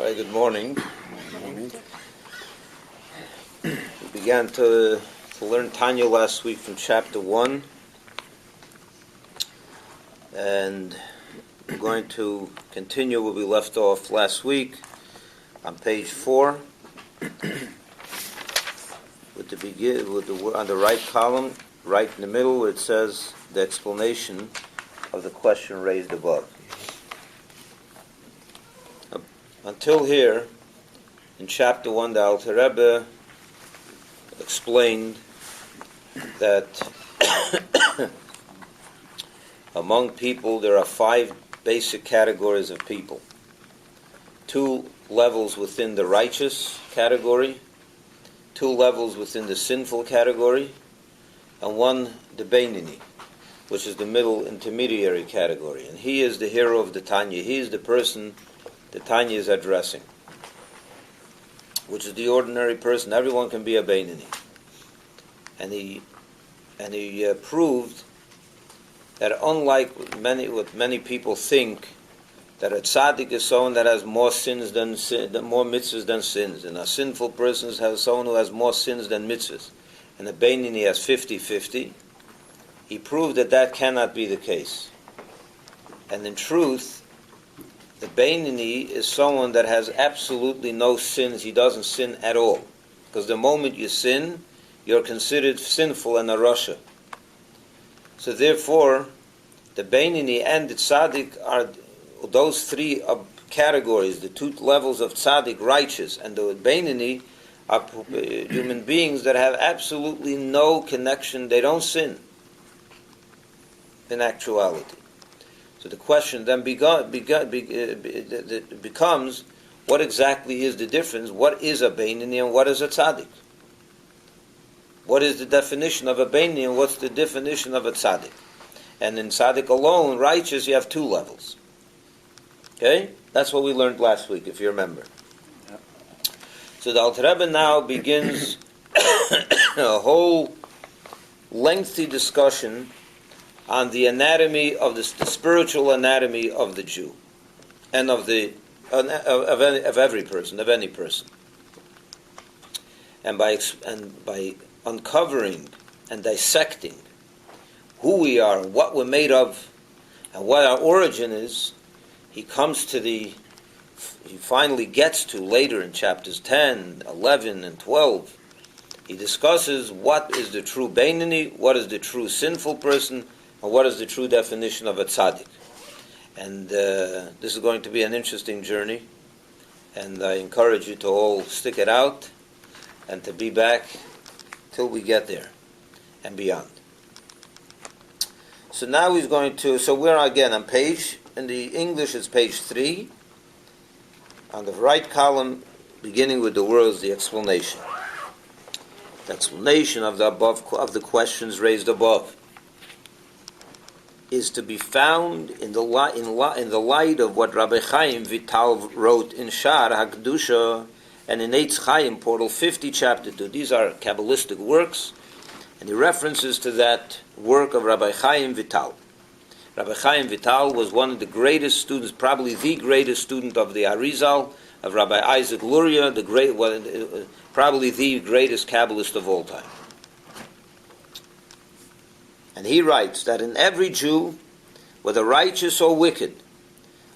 Hi, good morning. We began to learn Tanya last week from chapter 1, and we're going to continue where we left off last week on page 4 on the right column, right in the middle, where it says the explanation of the question raised above. Until here, in chapter 1, the Alter Rebbe explained that among people there are 5 basic categories of people. 2 levels within the righteous category, 2 levels within the sinful category, and 1 the Beinini, which is the middle intermediary category. And he is the hero of the Tanya. He is the person the Tanya is addressing, which is the ordinary person. Everyone can be a Beinini. And he proved that unlike what many people think, that a tzaddik is someone that has more sins than more mitzvahs than sins, and a sinful person has someone who has more sins than mitzvahs, and a Beinini has 50-50. He proved that cannot be the case. And in truth, the Beinini is someone that has absolutely no sins. He doesn't sin at all. Because the moment you sin, you're considered sinful and a rasha. So therefore, the Beinini and the Tzaddik are those 3 categories, the 2 levels of Tzaddik, righteous, and the Beinini are human beings that have absolutely no connection. They don't sin in actuality. So the question then becomes, what exactly is the difference? What is a Beinini and what is a Tzaddik? What is the definition of a Beinini and what's the definition of a Tzaddik? And in Tzaddik alone, righteous, you have 2 levels. Okay? That's what we learned last week, if you remember. Yeah. So the Alter Rebbe now begins a whole lengthy discussion on the anatomy of the spiritual anatomy of the Jew, and of every person, of any person, and by uncovering and dissecting who we are, and what we're made of, and what our origin is, he finally gets to later in chapters 10, 11, and 12. He discusses what is the true Beinini, what is the true sinful person, and what is the true definition of a tzaddik. And this is going to be an interesting journey, and I encourage you to all stick it out and to be back till we get there and beyond. So now he's going to, so we're again on page, in the English it's page 3, on the right column, beginning with the words, the explanation. The explanation of the questions raised above is to be found in the light of what Rabbi Chaim Vital wrote in Shar HaKdusha and in Eitz Chaim, Portal 50, Chapter 2. These are Kabbalistic works, and he references to that work of Rabbi Chaim Vital. Rabbi Chaim Vital was one of the greatest students, probably the greatest student of the Arizal, of Rabbi Isaac Luria, probably the greatest Kabbalist of all time. And he writes that in every Jew, whether righteous or wicked,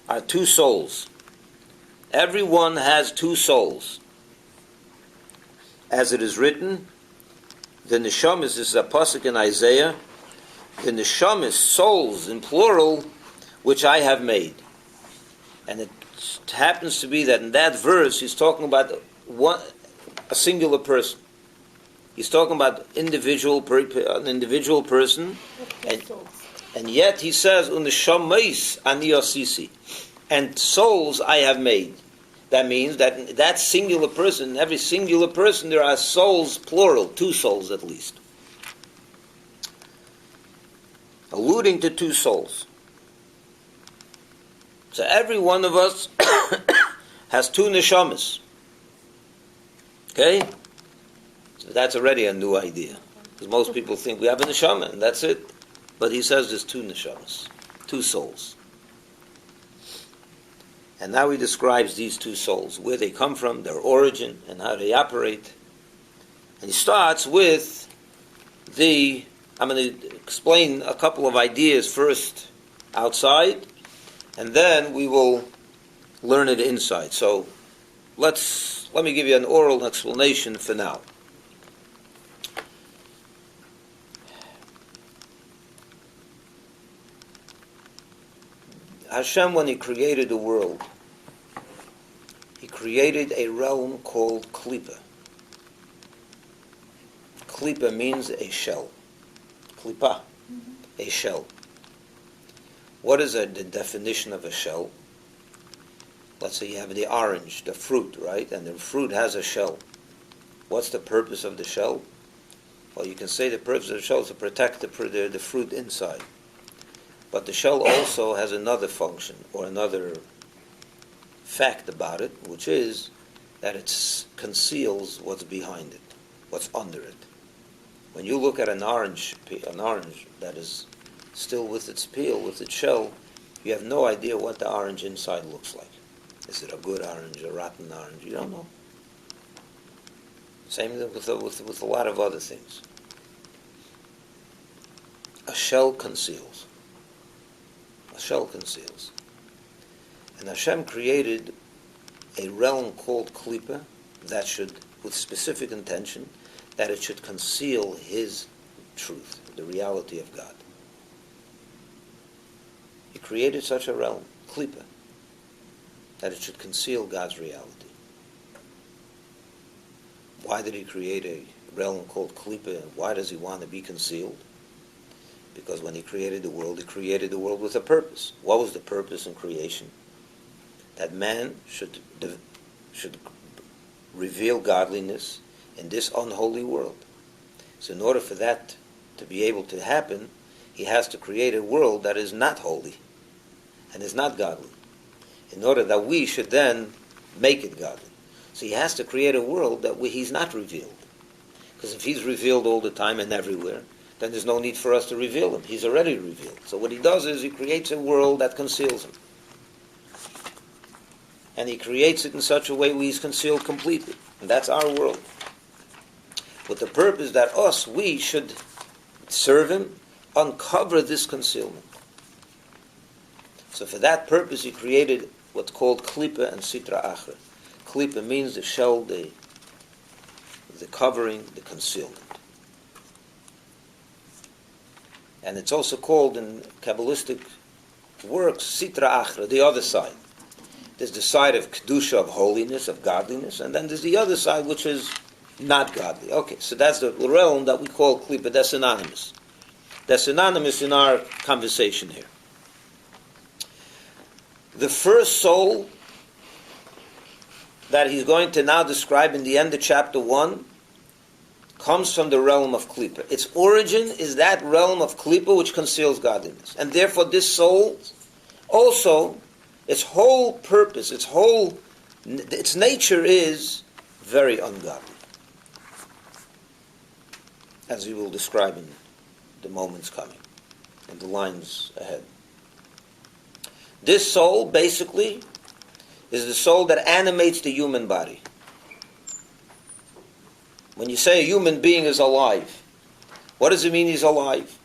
are 2 souls. Everyone has 2 souls. As it is written, the neshamis, this is a pasuk in Isaiah, the neshamis, souls in plural, which I have made. And it happens to be that in that verse he's talking about a singular person. He's talking about an individual person, and yet he says, "Uneshamis ani asisi," and souls I have made. That means that in that singular person, in every singular person, there are souls, plural, 2 souls at least, alluding to 2 souls. So every one of us has 2 neshamas. Okay. So that's already a new idea, because most people think we have a neshama and that's it. But he says there's 2 neshamas, 2 souls. And now he describes these two souls, where they come from, their origin, and how they operate. And he starts with I'm going to explain a couple of ideas first outside, and then we will learn it inside. So let me give you an oral explanation for now. Hashem, when he created the world, he created a realm called Klippa. Klippa means a shell. Klippa, a shell. What is the definition of a shell? Let's say you have the orange, the fruit, right? And the fruit has a shell. What's the purpose of the shell? Well, you can say the purpose of the shell is to protect the fruit inside. But the shell also has another function, or another fact about it, which is that it conceals what's behind it, what's under it. When you look at an orange that is still with its peel, with its shell, you have no idea what the orange inside looks like. Is it a good orange, a rotten orange? You don't know. Same with a lot of other things. A shell conceals. A shell conceals. And Hashem created a realm called Klippa that should, with specific intention, that it should conceal His truth, the reality of God. He created such a realm, Klippa, that it should conceal God's reality. Why did He create a realm called Klippa? Why does He want to be concealed? Because when He created the world with a purpose. What was the purpose in creation? That man should reveal godliness in this unholy world. So in order for that to be able to happen, He has to create a world that is not holy and is not godly, in order that we should then make it godly. So He has to create a world that He's not revealed. Because if He's revealed all the time and everywhere, then there's no need for us to reveal Him. He's already revealed. So what He does is He creates a world that conceals Him. And He creates it in such a way where He's concealed completely. And that's our world. With the purpose that we should serve Him, uncover this concealment. So for that purpose He created what's called Klippa and Sitra Achra. Klippa means the shell, the covering, the concealment. And it's also called in Kabbalistic works, Sitra Achra, the other side. There's the side of Kedusha, of holiness, of godliness, and then there's the other side which is not godly. Okay, so that's the realm that we call Klippa. That's synonymous. That's synonymous in our conversation here. The first soul that he's going to now describe in the end of chapter 1 comes from the realm of Klippa. Its origin is that realm of Klippa which conceals godliness. And therefore this soul also, its whole purpose, its nature is very ungodly, as we will describe in the moments coming, in the lines ahead. This soul, basically, is the soul that animates the human body. When you say a human being is alive, what does it mean he's alive?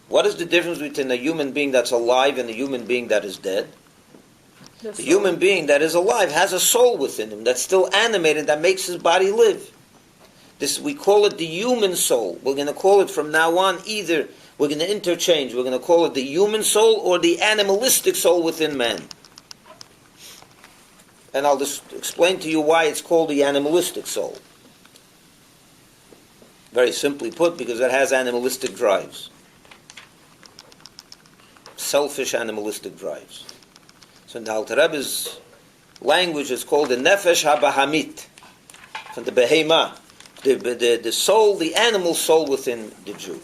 What is the difference between a human being that's alive and a human being that is dead? The human being that is alive has a soul within him that's still animated, that makes his body live. This, we call it the human soul. We're going to call it from now on either, we're going to interchange, we're going to call it the human soul or the animalistic soul within man. And I'll just explain to you why it's called the animalistic soul. Very simply put, because it has animalistic drives. Selfish animalistic drives. So in the Alter Rebbe's language, it's called the Nefesh HaBahamit, from the Behema, the soul, the animal soul within the Jew,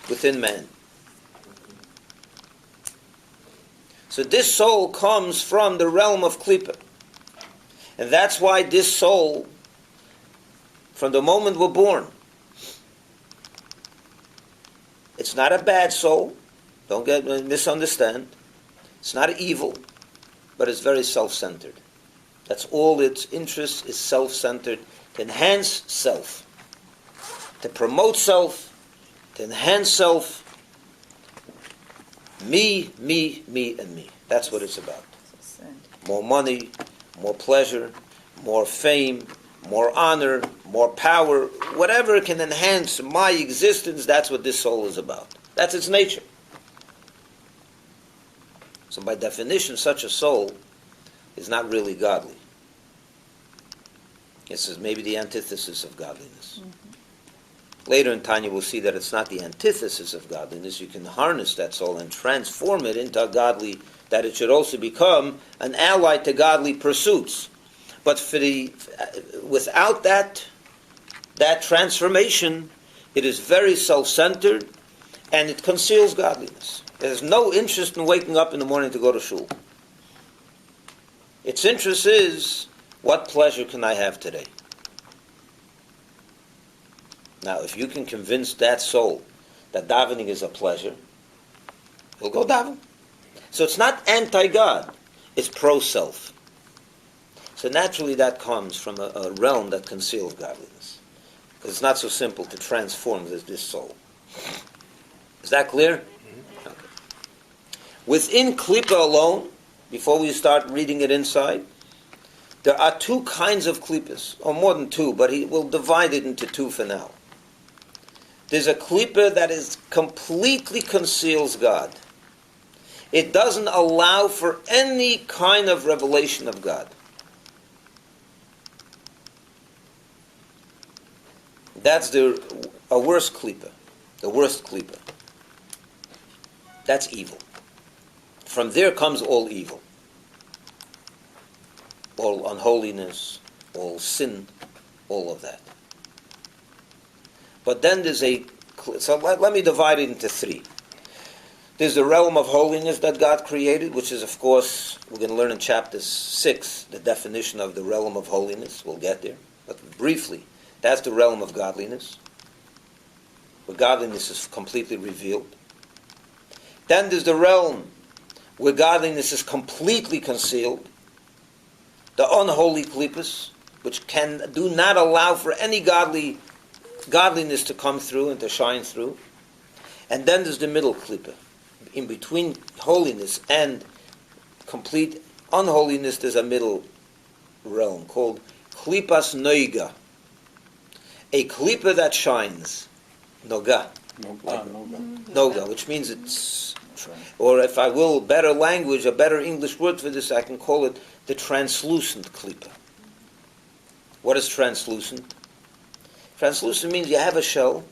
within man. So this soul comes from the realm of Klippa. And that's why this soul, from the moment we're born, it's not a bad soul. Don't get misunderstand. It's not evil. but it's very self-centered. That's all its interest is, self-centered, to enhance self, to promote self, to enhance self. Me, me, me, and me. That's what it's about. More money, more pleasure, more fame, more honor, more power, whatever can enhance my existence, that's what this soul is about. That's its nature. So by definition, such a soul is not really godly. This is maybe the antithesis of godliness. Later in Tanya we'll see that it's not the antithesis of godliness. You can harness that soul and transform it into a godly, that it should also become an ally to godly pursuits. But without that transformation, it is very self-centered and it conceals godliness. It has no interest in waking up in the morning to go to shul. Its interest is, what pleasure can I have today? Now, if you can convince that soul that davening is a pleasure, he'll go daven. So it's not anti-God, it's pro-self. So naturally that comes from a realm that conceals godliness. Because it's not so simple to transform this soul. Is that clear? Okay. Within Klippa alone, before we start reading it inside, there are two kinds of Klippas, or more than two, but he will divide it into two for now. There's a Klippa that is completely conceals God. It doesn't allow for any kind of revelation of God. That's a worse Klippa, the worst Klippa. That's evil. From there comes all evil. All unholiness, all sin, all of that. But then there's let me divide it into three. There's the realm of holiness that God created, which is, of course, we're going to learn in chapter 6, the definition of the realm of holiness. We'll get there. But briefly, that's the realm of godliness, where godliness is completely revealed. Then there's the realm where godliness is completely concealed, the unholy klippas, which do not allow for any godliness to come through and to shine through. And then there's the middle klippa. In between holiness and complete unholiness, there's a middle realm called klippas noiga. A klippa that shines. Noga. Noga, which means it's, or if I will, better language, a better English word for this, I can call it the translucent klippa. What is translucent? Translucent means you have a shell.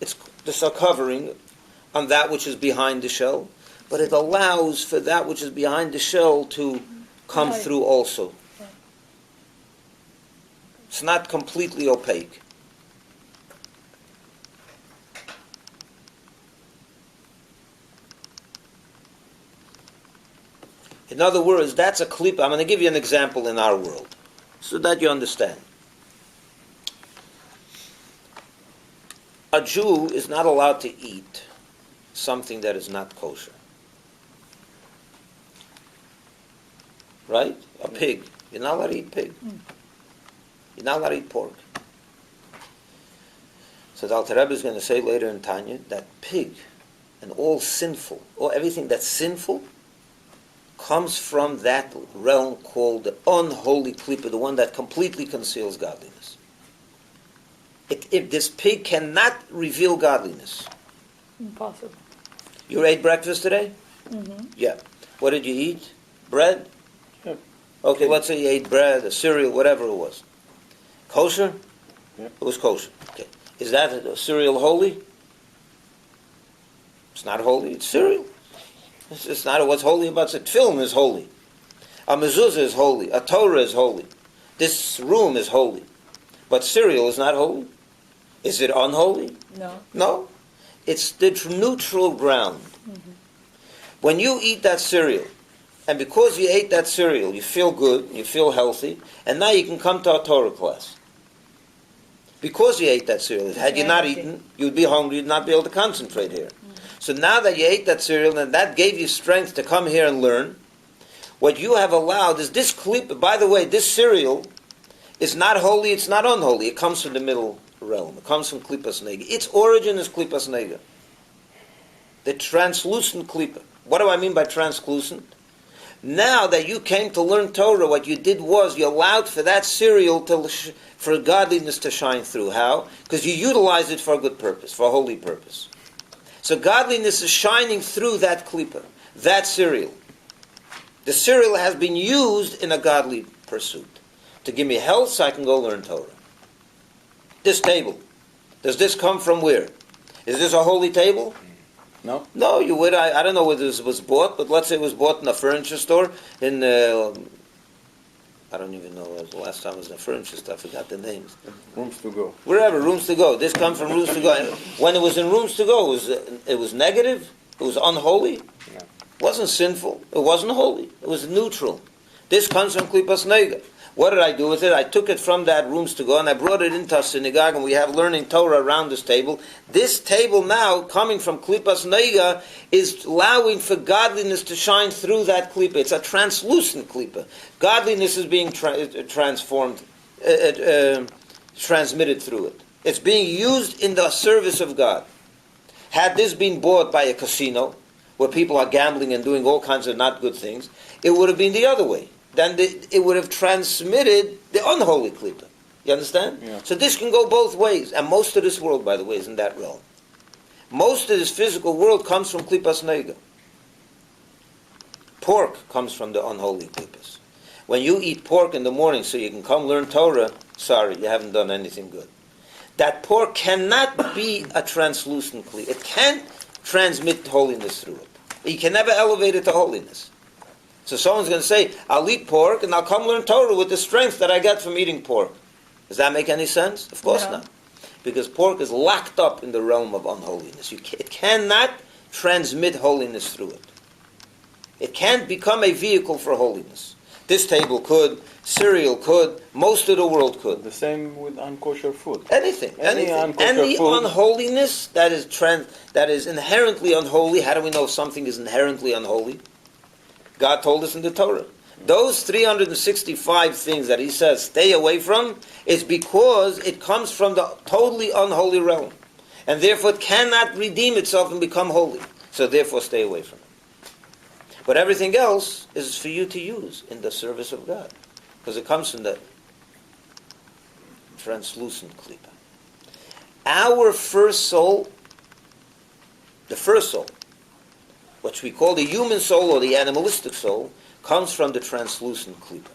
It's just a covering on that which is behind the shell, but it allows for that which is behind the shell to come through also. It's not completely opaque. In other words, that's a klippa. I'm going to give you an example in our world so that you understand. A Jew is not allowed to eat something that is not kosher. Right? A pig. You're not allowed to eat pig. You're not allowed to eat pork. So the Alter Rebbe is going to say later in Tanya that pig and all sinful, or everything that's sinful, comes from that realm called the unholy klippa, the one that completely conceals godliness. If this pig cannot reveal godliness. Impossible. You ate breakfast today? Mm-hmm. Yeah. What did you eat? Bread? Yeah. Okay, let's say you ate bread, a cereal, whatever it was. Kosher? Yeah. It was kosher. Okay. Is that a cereal holy? It's not holy. It's cereal. It's not what's holy about it. Film is holy. A mezuzah is holy. A Torah is holy. This room is holy. But cereal is not holy. Is it unholy? No. No. It's the neutral ground. Mm-hmm. When you eat that cereal, and because you ate that cereal, you feel good, you feel healthy, and now you can come to our Torah class. Because you ate that cereal. Had you not eaten, you'd be hungry, you'd not be able to concentrate here. Mm-hmm. So now that you ate that cereal, and that gave you strength to come here and learn, What you have allowed is this klipa. By the way, this cereal is not holy, it's not unholy. It comes from the middle realm. It comes from klipas nega. Its origin is klipas nega. The translucent klipa. What do I mean by translucent? Now that you came to learn Torah, what you did was you allowed for that cereal for godliness to shine through. How? Because you utilized it for a good purpose, for a holy purpose. So godliness is shining through that klipa, that cereal. The cereal has been used in a godly pursuit to give me health so I can go learn Torah. This table, does this come from where? Is this a holy table? No. No, you would. I don't know where this was bought, but let's say it was bought in a furniture store in. I don't even know the last time it was in a furniture store. I forgot the names. Rooms to go. Wherever, rooms to go. This comes from rooms to go. When it was in rooms to go, it was negative. It was unholy. Yeah. It wasn't sinful. It wasn't holy. It was neutral. This comes from klipas nega. What did I do with it? I took it from that rooms to go and I brought it into a synagogue, and we have learning Torah around this table. This table now, coming from klipas nega, is allowing for godliness to shine through that klipa. It's a translucent klipa. Godliness is being transformed, transmitted through it. It's being used in the service of God. Had this been bought by a casino, where people are gambling and doing all kinds of not good things, it would have been the other way. Then it would have transmitted the unholy klipa. You understand? Yeah. So this can go both ways. And most of this world, by the way, is in that realm. Most of this physical world comes from klipas nega. Pork comes from the unholy klipas. When you eat pork in the morning so you can come learn Torah, sorry, you haven't done anything good. That pork cannot be a translucent klipa. It can't transmit holiness through it. You can never elevate it to holiness. So someone's going to say, I'll eat pork and I'll come learn Torah with the strength that I get from eating pork. Does that make any sense? Of course not. Because pork is locked up in the realm of unholiness. It cannot transmit holiness through it. It can't become a vehicle for holiness. This table could, cereal could, most of the world could. The same with unkosher food. Anything. Any Any unholiness that is inherently unholy. How do we know something is inherently unholy? God told us in the Torah. Those 365 things that he says stay away from is because it comes from the totally unholy realm. And therefore it cannot redeem itself and become holy. So therefore stay away from it. But everything else is for you to use in the service of God. Because it comes from the translucent klipa. Our first soul, the first soul, what we call the human soul or the animalistic soul, comes from the translucent klipa.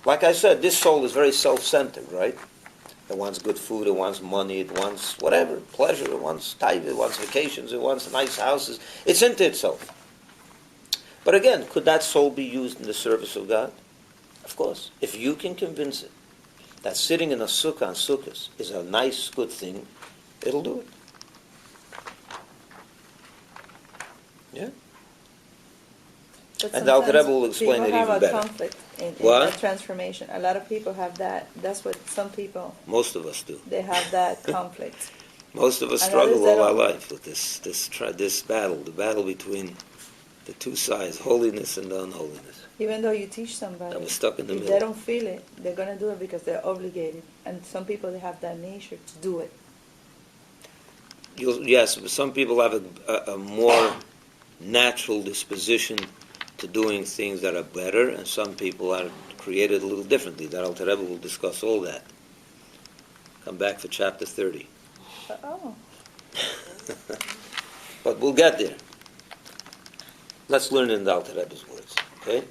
Like I said, this soul is very self-centered, right? It wants good food, it wants money, it wants whatever, pleasure, it wants taiva, it wants vacations, it wants nice houses. It's into itself. But again, could that soul be used in the service of God? Of course. If you can convince it that sitting in a sukkah on sukkahs is a nice, good thing, it'll do it. Yeah. But And the Alter Rebbe will explain it people even have better. a conflict in What? that transformation. A lot of people have that. That's what some people, Most of us do. they have that conflict. Most of us And struggle others that all our don't. life with this battle, the battle between the two sides, holiness and unholiness. Even though you teach somebody, And we're stuck in the if middle. they don't feel it, they're going to do it because they're obligated. And some people, they have that nature to do it. Yes, but some people have a more natural disposition to doing things that are better, and some people are created a little differently. That Alter Rebbe will discuss all that. Come back for chapter 30. Oh. But we'll get there. Let's learn in the Alter Rebbe's words, okay?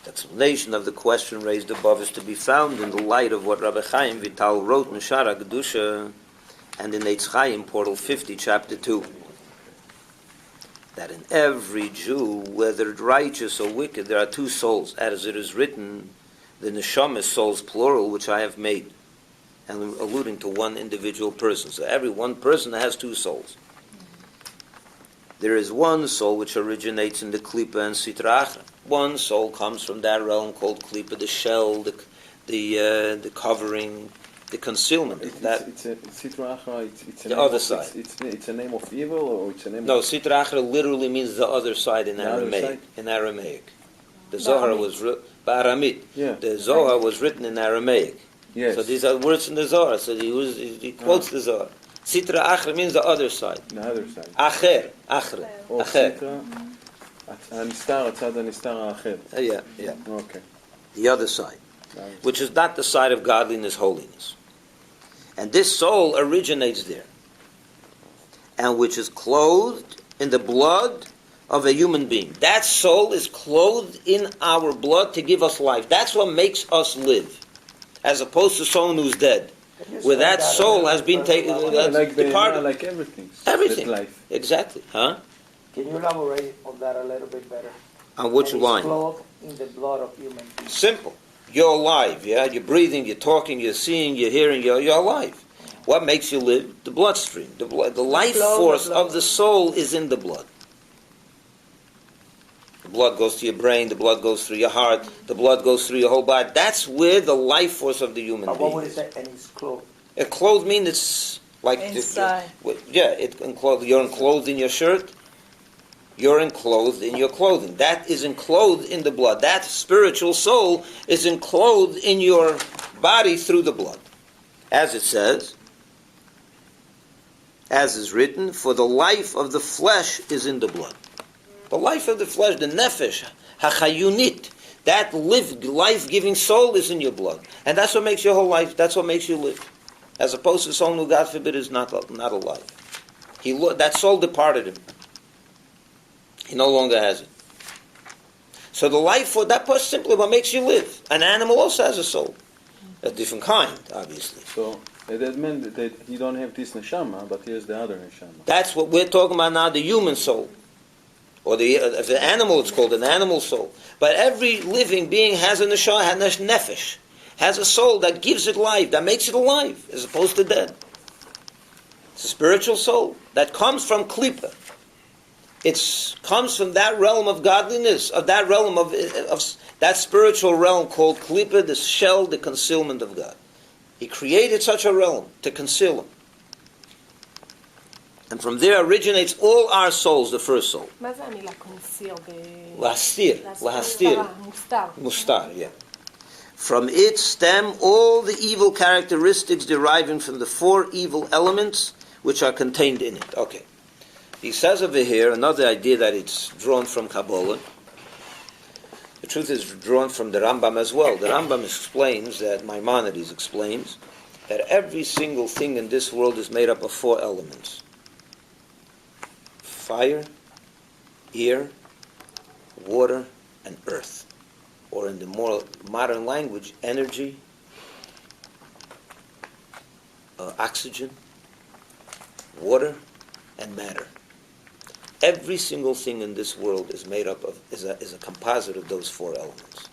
The explanation of the question raised above is to be found in the light of what Rabbi Chaim Vital wrote in Shara Gedusha and in Eitz Chaim, Portal 50, chapter 2. That in every Jew, whether righteous or wicked, there are two souls, as it is written, the neshama souls, plural, which I have made, and alluding to one individual person. So every one person has two souls. There is one soul which originates in the klipa and sitra achra. One soul comes from that realm called klipa, the shell, the covering, the concealment. It's Sitra Achra. It's a The name other of, side. It's a name of evil, or it's a name No, of Sitra Achra literally means the other side in The other Aramaic. side? In Aramaic, the Zohar was Aramit. Yeah. The Zohar was written in Aramaic. Yes. So these are words in the Zohar. So he quotes the Zohar. Sitra Achra means the other side. The other side. Acher, Achra, Or Acher. Sitra. הנסתר, הצד הנסתר האחר. Yeah. Okay. The other side, which is not the side of godliness, holiness. And this soul originates there, and which is clothed in the blood of a human being. That soul is clothed in our blood to give us life. That's what makes us live, as opposed to someone who's dead, where that soul has been taken, like departed. like everything. Everything. That life. Exactly. Huh? Can you elaborate on that a little bit better? On which When line? it's clothed in the blood of human beings. Simple. You're alive, yeah? You're breathing, you're talking, you're seeing, you're hearing, you're alive. What makes you live? The bloodstream. The life force of the soul is in the blood. The blood goes to your brain, the blood goes through your heart, the blood goes through your whole body. That's where the life force of the human What being would it is. say? And it's clothed. A clothed means it's like... Inside. You're enclosed in your shirt. You're enclosed in your clothing. That is enclosed in the blood. That spiritual soul is enclosed in your body through the blood. As it says, as is written, for the life of the flesh is in the blood. The life of the flesh, the nefesh, hachayunit, that life-giving soul is in your blood. And that's what makes your whole life, that's what makes you live. As opposed to someone who, God forbid, is not alive. That soul departed him. He no longer has it. So the life for that person simply what makes you live. An animal also has a soul. A different kind, obviously. So that meant that he don't have this neshama, but he has the other neshama. That's what we're talking about now, the human soul. Or the animal, it's called an animal soul. But every living being has a nefesh, has a soul that gives it life, that makes it alive, as opposed to dead. It's a spiritual soul that comes from klipa. It comes from that realm of godliness, of that realm of that spiritual realm called klipa, the shell, the concealment of God. He created such a realm to conceal him. And from there originates all our souls, the first soul. מה זה המילה conceal? להסתיר, מוסתר. mustar, yeah. From it stem all the evil characteristics deriving from the four evil elements which are contained in it. Okay. He says over here, another idea that it's drawn from Kabbalah. The truth is drawn from the Rambam as well. The Rambam explains that, Maimonides explains, that every single thing in this world is made up of four elements. Fire, air, water, and earth. Or in the more modern language, energy, oxygen, water, and matter. Every single thing in this world is made up of, is a composite of those four elements.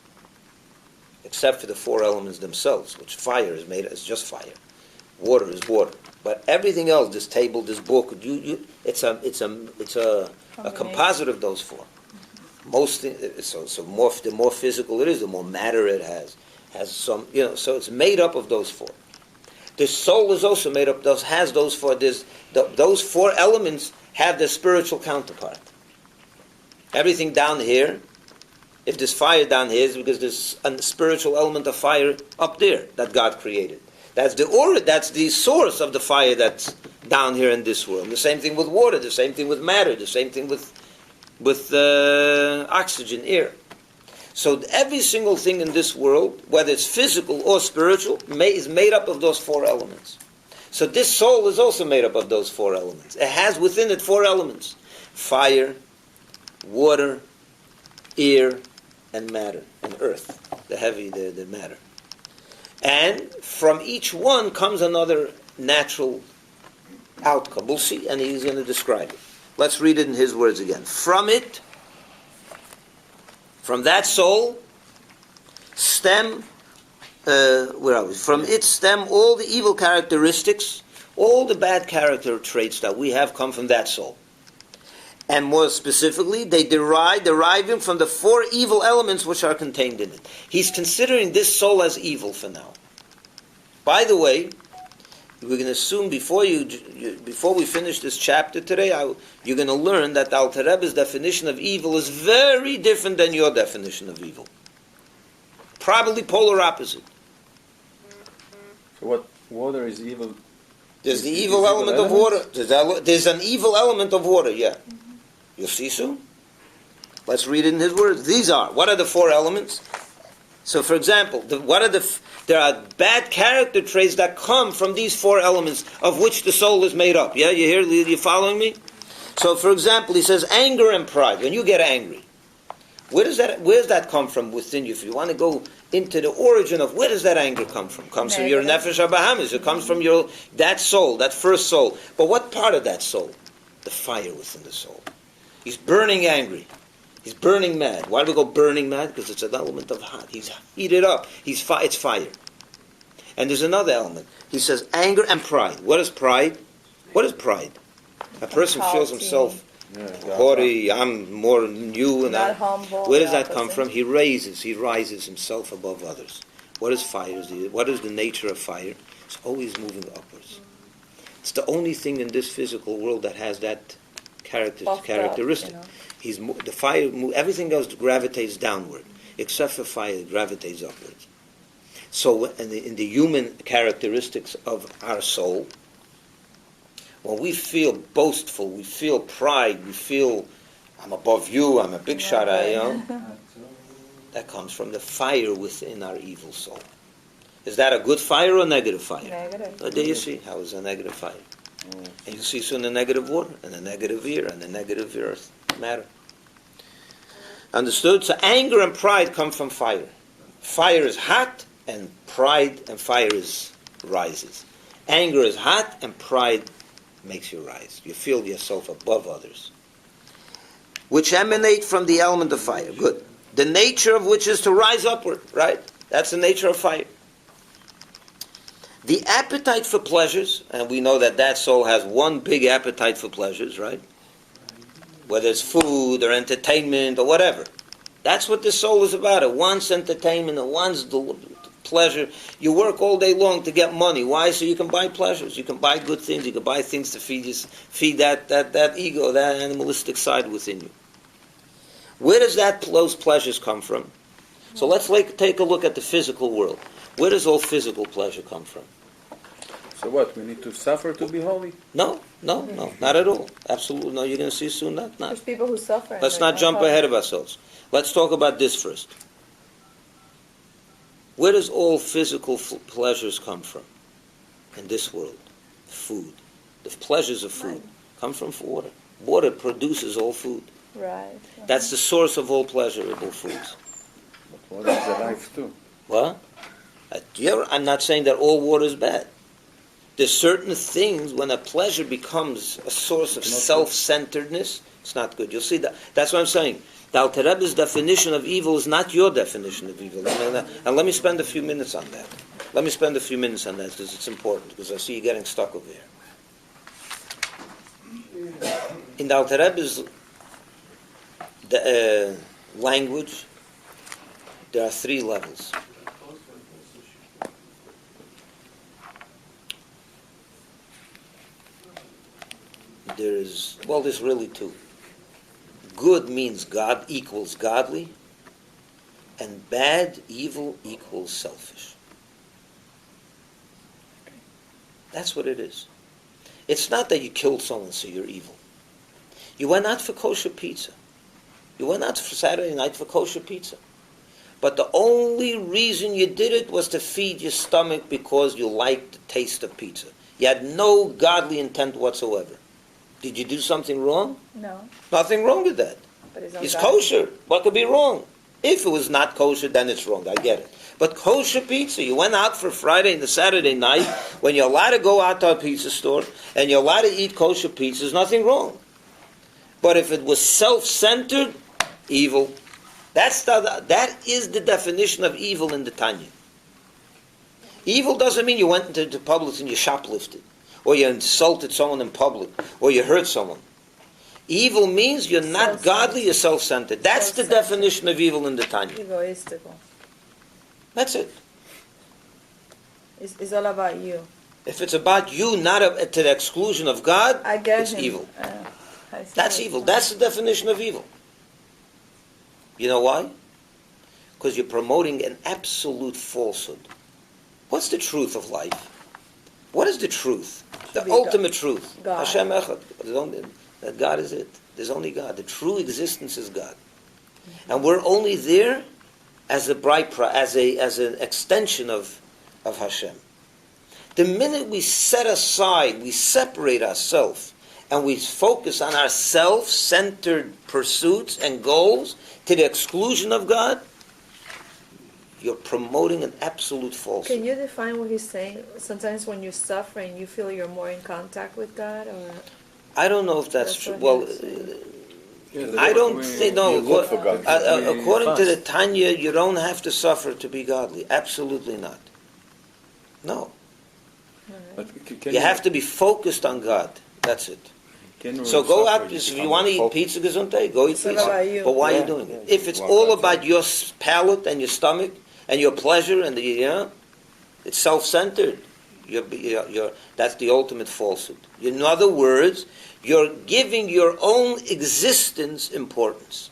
Except for the four elements themselves, which fire is made, it's just fire. Water is water. But everything else, this table, this book, it's a composite of those four. Most things, the more physical it is, the more matter it has some, so it's made up of those four. The soul is also made up, has those four, those four elements have their spiritual counterpart. Everything down here, if there's fire down here, is because there's a spiritual element of fire up there that God created. That's the source of the fire that's down here in this world. The same thing with water, the same thing with matter, the same thing with oxygen, air. So every single thing in this world, whether it's physical or spiritual, is made up of those four elements. So this soul is also made up of those four elements. It has within it four elements: fire, water, air, and matter, and earth, the heavy, the matter. And from each one comes another natural outcome. We'll see, and he's going to describe it. Let's read it in his words again. From that soul, stem... where are we? From it stem all the evil characteristics, all the bad character traits that we have come from that soul. And more specifically, they deriving from the four evil elements which are contained in it. He's considering this soul as evil for now. By the way, we're going to assume before we finish this chapter today, you're going to learn that the Alter Rebbe's definition of evil is very different than your definition of evil. Probably polar opposite. So what? Water is evil. There's the evil element of water. There's an evil element of water, yeah. You'll see soon. Let's read it in his words. What are the four elements? So, for example, there are bad character traits that come from these four elements of which the soul is made up. Yeah, you following me? So, for example, he says anger and pride. When you get angry, where does that come from within you? If you want to go into the origin of where does that anger come from? It comes from your nefesh habahamis. It comes from that soul, that first soul. But what part of that soul? The fire within the soul. He's burning angry. He's burning mad. Why do we go burning mad? Because it's an element of hot. He's heated up. It's fire. And there's another element. He says anger and pride. What is pride? What is pride? A person feels himself haughty, I'm more than you. And humble, where does that come from? He rises himself above others. What is fire? What is the nature of fire? It's always moving upwards. It's the only thing in this physical world that has that characteristic. The fire, everything else gravitates downward, except for fire, it gravitates upwards. So in the human characteristics of our soul, when we feel boastful, we feel pride, we feel, I'm above you, I'm a big shot, that comes from the fire within our evil soul. Is that a good fire or a negative fire? Negative. There you see how is a negative fire. And you see soon the negative water, and the negative air, and the negative earth matter. Understood? So anger and pride come from fire. Fire is hot, and pride and fire rises. Anger is hot, and pride makes you rise. You feel yourself above others. Which emanate from the element of fire. Good. The nature of which is to rise upward, right? That's the nature of fire. The appetite for pleasures, and we know that soul has one big appetite for pleasures, right? Whether it's food or entertainment or whatever. That's what this soul is about. It wants entertainment, it wants the pleasure. You work all day long to get money. Why? So you can buy pleasures. You can buy good things. You can buy things to feed that ego, that animalistic side within you. Where does those pleasures come from? So let's take a look at the physical world. Where does all physical pleasure come from? So what? We need to suffer to be holy? No, not at all. Absolutely no. You're going to see soon that. There's people who suffer. Let's not jump ahead of ourselves. Let's talk about this first. Where does all physical pleasures come from in this world? Food. The pleasures of food come from water. Water produces all food. Right. That's the source of all pleasurable foods. But water is a life too. What? I'm not saying that all water is bad. There's certain things when a pleasure becomes a source of self-centeredness, it's not good. You'll see that. That's what I'm saying. The Alter Rebbe's definition of evil is not your definition of evil. And let me spend a few minutes on that. Because it's important, because I see you getting stuck over here. In the Alter Rebbe's language, there are three levels. There's really two. Good means God equals godly, and bad, evil equals selfish. That's what it is. It's not that you killed someone so you're evil. You went out for kosher pizza. You went out for Saturday night for kosher pizza. But the only reason you did it was to feed your stomach because you liked the taste of pizza. You had no godly intent whatsoever. Did you do something wrong? No. Nothing wrong with that. But it's kosher. What could be wrong? If it was not kosher, then it's wrong. I get it. But kosher pizza, you went out for Friday and the Saturday night, when you're allowed to go out to a pizza store, and you're allowed to eat kosher pizza, there's nothing wrong. But if it was self-centered, evil. That is the definition of evil in the Tanya. Evil doesn't mean you went into Publix and you shoplifted, or you insulted someone in public, or you hurt someone. Evil means you're not godly, you're self-centered. That's the definition of evil in the Tanya. Egoistical. That's it. It's all about you. If it's about you, not to the exclusion of God, I get it's him. evil. I see That's what evil. you're That's the definition of evil. You know why? Because you're promoting an absolute falsehood. What's the truth of life? What is the truth? The be ultimate truth. God. Hashem Echad. That God is it. There's only God. The true existence is God. And we're only there as a as an extension of Hashem. The minute we set aside, we separate ourselves, and we focus on our self-centered pursuits and goals to the exclusion of God, you're promoting an absolute falsehood. Can you define what he's saying? Sometimes when you're suffering, you feel you're more in contact with God, or I don't know if that's That's true. what Well, he was saying. I don't think, no, You look for God. according to the Tanya, you don't have to suffer to be godly. Absolutely not. No. But can You have to be focused on God. That's it. can So go suffer, out, you if you become want to eat focused. pizza, gesundheit, go eat So pizza. what about you? But why are Yeah, you doing it? yeah. If it's Want all God, about your palate and your stomach and your pleasure and it's self-centered. That's the ultimate falsehood. In other words, you're giving your own existence importance.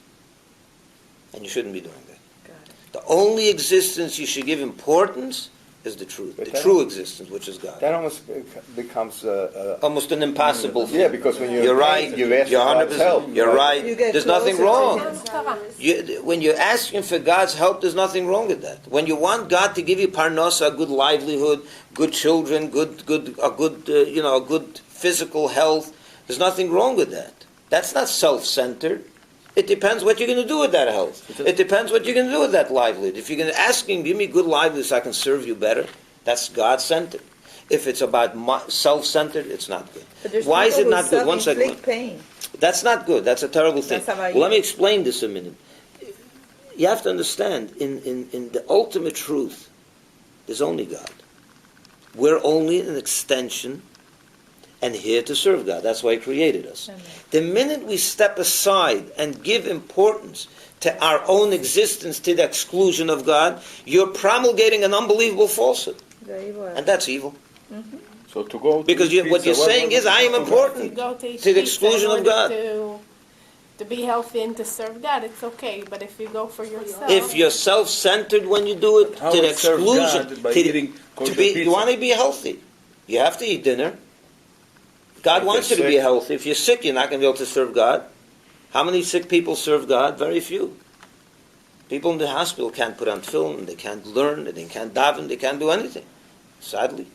And you shouldn't be doing that. Got it. The only existence you should give importance is the truth. But The that- true existence, which is God. That almost becomes Almost an impossible thing. yeah, because when You're right. you ask You're for God's help, You're right. You get There's nothing closer to wrong. him. When you're asking for God's help, there's nothing wrong with that. When you want God to give you parnasa, good livelihood, good children, a good physical health, there's nothing wrong with that. That's not self-centered. It depends what you're going to do with that health. It depends what you're going to do with that livelihood. If you're going to ask Him, give me good livelihood so I can serve you better, that's God-centered. If it's about self-centered, it's not good. But there's Why is it people not who good? One second. self-inflict pain. That's not good. That's a terrible thing. That's about Well, let you. me explain this a minute. You have to understand, in the ultimate truth, there's only God. We're only an extension and here to serve God. That's why He created us. Amen. The minute we step aside and give importance to our own existence to the exclusion of God, you're promulgating an unbelievable falsehood. Very well. And that's evil. So to go to Because eat what pizza, you're saying is, I am To important go to eat to the pizza exclusion in of order God. To be healthy and to serve God, it's okay. But if you go for yourself, If you're self-centered when you do it, How to the would serve exclusion, God by to eating to kosher be, pizza? you want to be healthy. You have to eat dinner. God If wants you you're to be sick. healthy. If you're sick, you're not going to be able to serve God. How many sick people serve God? Very few. People in the hospital can't put on film, they can't learn, they can't daven, they can't do anything. Sadly.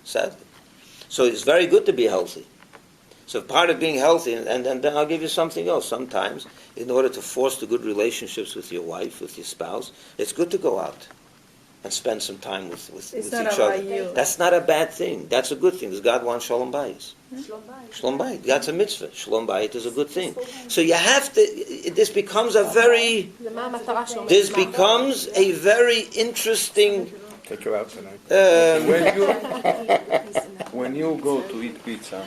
So it's very good to be healthy. So part of being healthy, and then I'll give you something else. Sometimes, in order to foster good relationships with your wife, with your spouse, it's good to go out and spend some time with It's each not other. about you. That's not a bad thing. That's a good thing, because God wants shalom bayis. Shalom bayit. That's a mitzvah. Shalom bayit is a good thing. So you have to, this becomes a very interesting take you out tonight. when you go to eat pizza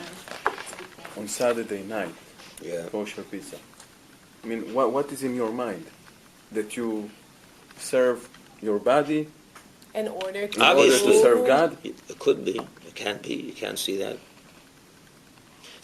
on Saturday night, yeah. kosher pizza, I mean, what is in your mind? That you serve your body in order to in order Obviously. to serve God? It could be. It can't be. You can't see that.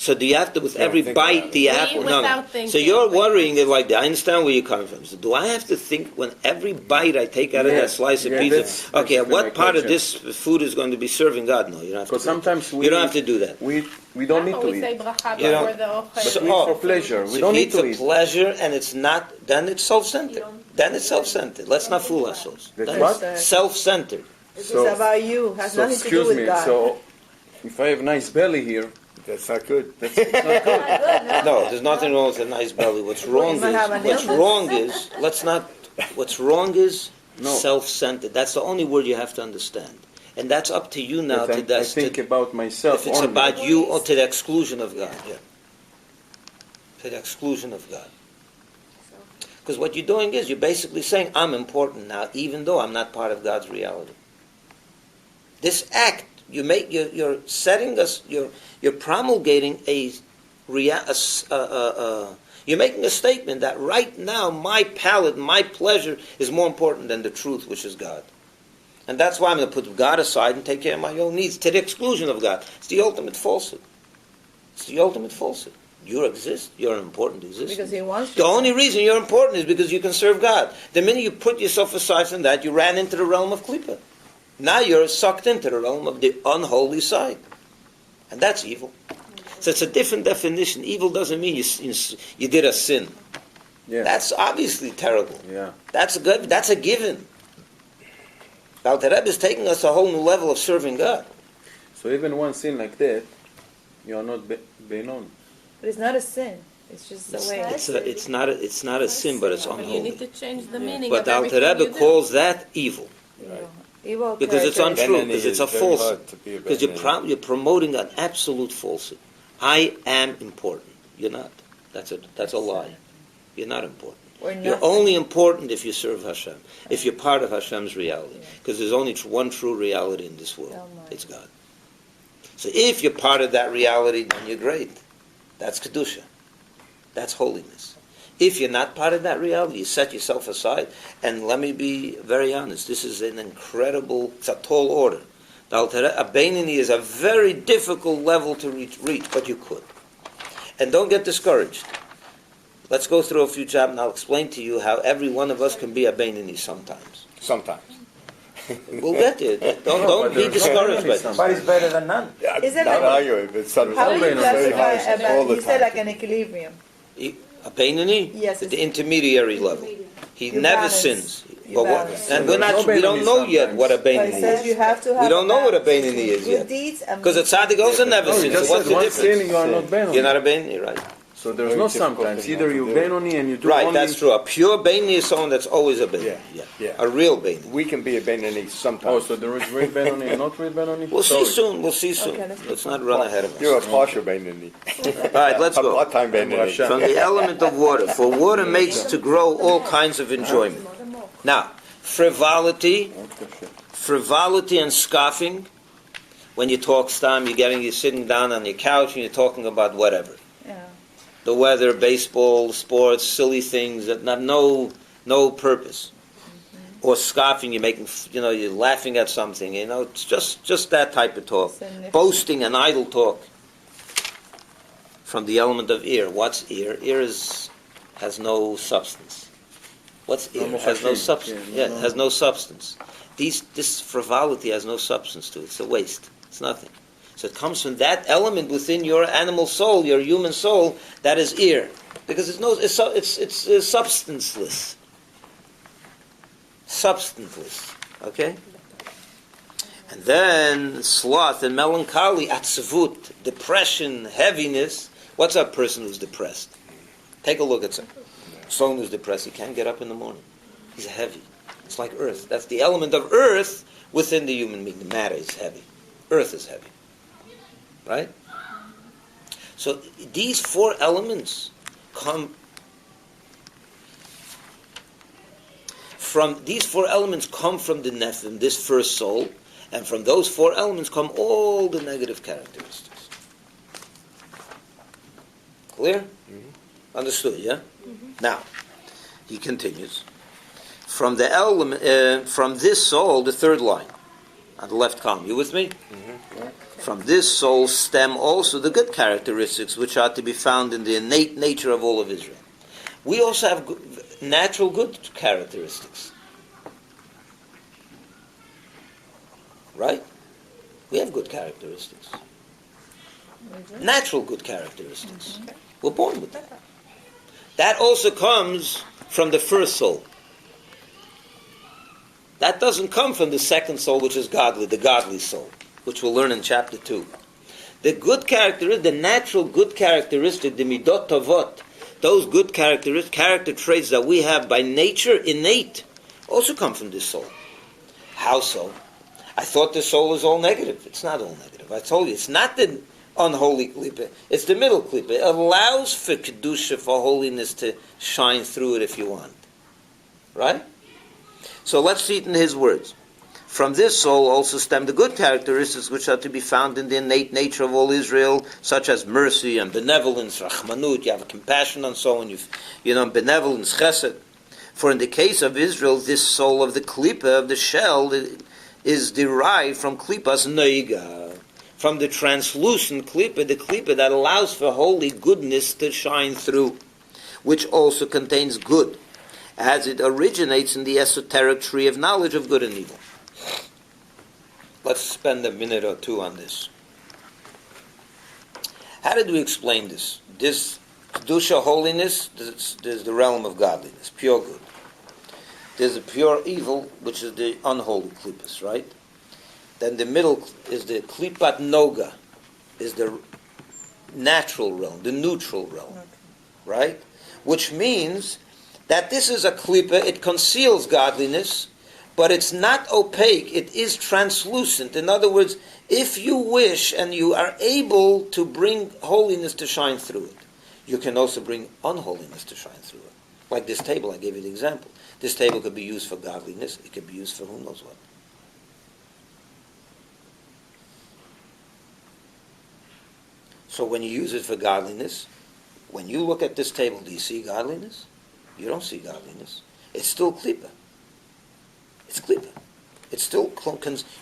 So do you have to, with You don't every think bite, about do you it. have We eat no, no. without thinking. So you're worrying, like, I understand where you're coming from. So do I have to think when every bite I take out of that slice of Yeah, pizza, that's okay, basically what my part of question. this food is going to be serving God? No, you don't have to Because do that. sometimes You don't have to do that. we don't need to we say eat. bracha You don't- before the ochel. But So- we eat for pleasure. We So don't if need it's to a eat. pleasure and it's not, then it's self-centered. Then it's self-centered. Let's not fool ourselves. That's Then what? it's self-centered. It's So- about you. Has So nothing to do excuse with me. God. So if I have nice belly here, That's not good. that's it's not good. No, there's nothing wrong with a nice belly. What's wrong might have an is, illness. what's wrong is No. self-centered. That's the only word you have to understand. And that's up to you now But to, I think about myself if it's only. about you or to the exclusion of God. Yeah. To the exclusion of God. Because what you're doing is you're basically saying, I'm important now, even though I'm not part of God's reality. This act, you're setting us, you're promulgating you're making a statement that right now my palate, my pleasure is more important than the truth, which is God. And that's why I'm going to put God aside and take care of my own needs to the exclusion of God. It's the ultimate falsehood. It's the ultimate falsehood. You exist. You're an important existence. Because He wants you. The only reason you're important is because you can serve God. The minute you put yourself aside from that, you ran into the realm of Klippa. Now you're sucked into the realm of the unholy side. And that's evil. So it's a different definition. Evil doesn't mean you did a sin. Yeah. That's obviously terrible. Yeah. That's a given. The Alter Rebbe is taking us a whole new level of serving God. So even one sin like that, you are not Beinon. But it's not a sin. It's just the way. It's not a sin, but it's But you unholy. need to change the meaning But of the Alter everything Rebbe you do. calls that evil. Evil Because it's character. untrue, Benoni because it's a is very falsehood. hard to be a Because Benoni. you're promoting an absolute falsehood. I am important. You're not. That's a lie. You're not important. Or You're nothing. only important if you serve Hashem, if you're part of Hashem's reality. Because there's only one true reality in this world. Almighty. It's God. So if you're part of that reality, then you're great. That's Kedusha. That's holiness. If you're not part of that reality, you set yourself aside. And let me be very honest, this is an incredible, it's a tall order. A Beinoni is a very difficult level to reach, but you could. And don't get discouraged. Let's go through a few chapters and I'll explain to you how every one of us can be a Beinoni sometimes. Sometimes. We'll get there. Don't be discouraged by this. But it's better than none. Yeah, Is it not like- arguing, but sometimes How do you it's very classify hard all about? the You said time. like an equilibrium. A Beinoni? Yes, At the it's- intermediary level. He You never balance. sins. You But balance. and So we there's don't no know yet Beinoni what a But it Beinoni says is. you have to have. We don't know what a balance Beinoni between is good yet. deeds and Because a tzaddik also never No, you sins. just So what's said the one difference? sin, you are not Beinoni. You're not a Beinoni, right? So there's Very no difficult sometimes. thing Either not to you do. Beinoni and you do Right, only... that's true. A pure Beinoni is someone that's always a Beinoni. Yeah. A real Beinoni. We can be a Benoni Oh, sometimes. so there is real Beinoni and not real Beinoni? We'll see soon. We'll see soon. Okay, Let's not run ahead of us. You're a partial Benoni. All right, let's A go. part-time Benoni. From the element of water. For water makes to grow all kinds of enjoyment. Now, frivolity and scoffing. When you talk stam, you're sitting down on your couch and you're talking about whatever. Yeah. The weather, baseball, sports, silly things that have no purpose. Or scoffing, you're laughing at something. It's just that type of talk. Significant. Boasting and idle talk. From the element of ear. What's ear? Ear has no substance. What's ear? No Has no machine. substance. Yeah, Yeah, it has no substance. This frivolity has no substance to it. It's a waste. It's nothing. So it comes from that element within your animal soul, your human soul, that is ear, because it's substanceless. Substanceless. Okay. And then sloth and melancholy, atzavut, depression, heaviness. What's a person who's depressed? Take a look at someone who's depressed. He can't get up in the morning. He's heavy. It's like earth. That's the element of earth within the human being. The matter is heavy. Earth is heavy. Right? So these four elements come from the Nephilim, this first soul, and from those four elements come all the negative characteristics. Clear? Mm-hmm. Understood, yeah? Mm-hmm. Now, he continues. From the element, from this soul, the third line, on the left column. You with me? Mm-hmm. From this soul stem also the good characteristics which are to be found in the innate nature of all of Israel. We also have natural good characteristics. Right? We have good characteristics. Natural good characteristics. Mm-hmm. We're born with that. That also comes from the first soul. That doesn't come from the second soul, which is godly, the godly soul, which we'll learn in chapter 2. The good characteristic, the natural good characteristic, the midot tovot, those good character traits that we have by nature, innate, also come from this soul. How so? I thought the soul is all negative. It's not all negative. I told you, it's not the unholy klipa. It's the middle klipa. It allows for kedusha, for holiness to shine through it if you want. Right? So let's see it in his words. From this soul also stem the good characteristics which are to be found in the innate nature of all Israel, such as mercy and benevolence, rachmanut, you have compassion and so on, benevolence, chesed. For in the case of Israel, this soul of the klipa, of the shell, is derived from klipas noiga, from the translucent klipa, the klipa that allows for holy goodness to shine through, which also contains good, as it originates in the esoteric tree of knowledge of good and evil. Let's spend a minute or two on this. How did we explain this? This kedusha, holiness, there's the realm of godliness, pure good. There's a pure evil, which is the unholy klipas, right? Then the middle is the klipat noga, is the natural realm, the neutral realm, right? Which means that this is a klipa, it conceals godliness, but it's not opaque, it is translucent. In other words, if you wish and you are able to bring holiness to shine through it, you can also bring unholiness to shine through it. Like this table, I gave you the example. This table could be used for godliness, it could be used for who knows what. So when you use it for godliness, when you look at this table, do you see godliness? You don't see godliness. It's still klipa. It's klipa. It's still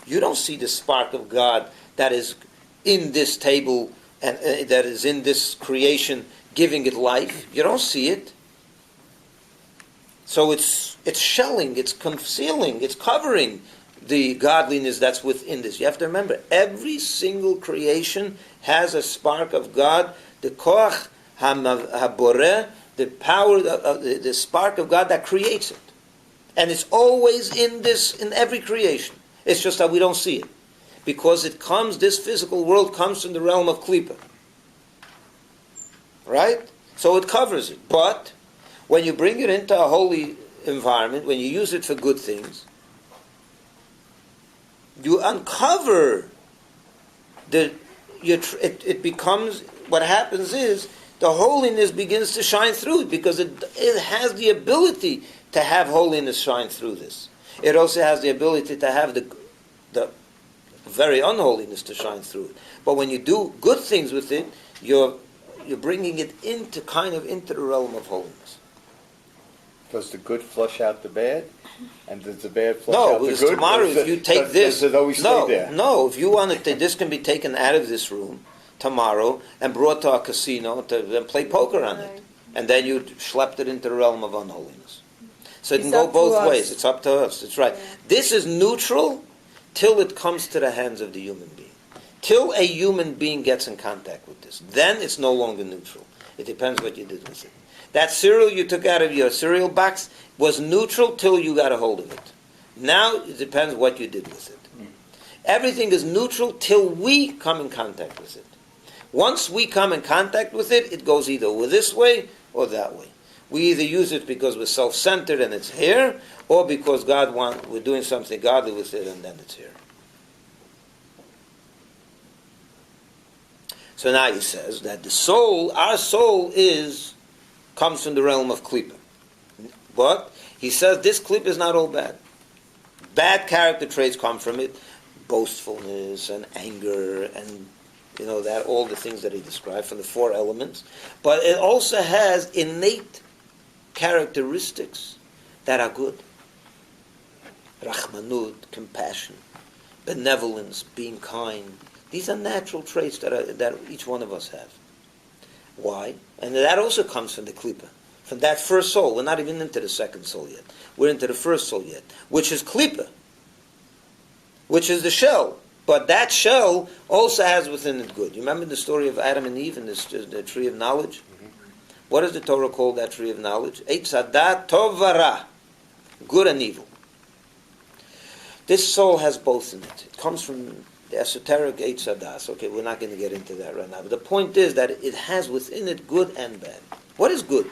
you don't see the spark of God that is in this table and that is in this creation, giving it life. You don't see it. So it's shelling, it's concealing, it's covering the godliness that's within this. You have to remember, every single creation has a spark of God, the koach haboreh, the power, the spark of God that creates it. And it's always in every creation. It's just that we don't see it. Because this physical world comes from the realm of klipa. Right? So it covers it. But when you bring it into a holy environment, when you use it for good things, you uncover it becomes, what happens is, the holiness begins to shine through it, because it has the ability to have holiness shine through this. It also has the ability to have the very unholiness to shine through it. But when you do good things with it, you're bringing it into the realm of holiness. Does the good flush out the bad? And does the bad flush out the good? No, because tomorrow if you take this... Does it always stay there? No, if you want to, this can be taken out of this room tomorrow and brought to a casino to play poker on it. And then you schlepped it into the realm of unholiness. So it can go both ways. It's up to us. It's right. Yeah. This is neutral till it comes to the hands of the human being. Till a human being gets in contact with this. Then it's no longer neutral. It depends what you did with it. That cereal you took out of your cereal box was neutral till you got a hold of it. Now it depends what you did with it. Everything is neutral till we come in contact with it. Once we come in contact with it, it goes either this way or that way. We either use it because we're self-centered and it's here, or because we're doing something godly with it and then it's here. So now he says that the soul, our soul comes from the realm of klipa. But he says this klipa is not all bad. Bad character traits come from it. Boastfulness and anger and all the things that he described from the 4 elements. But it also has innate characteristics that are good. Rachmanut, compassion, benevolence, being kind. These are natural traits that each one of us have. Why? And that also comes from the klipa, from that first soul. We're not even into the second soul yet. We're into the first soul yet, which is klipa, which is the shell. But that shell also has within it good. You remember the story of Adam and Eve and the tree of knowledge? Mm-hmm. What does the Torah call that tree of knowledge? Eitz hadat tov vara, good and evil. This soul has both in it. It comes from the esoteric Eitz hadas. Okay, we're not going to get into that right now. But the point is that it has within it good and bad. What is good?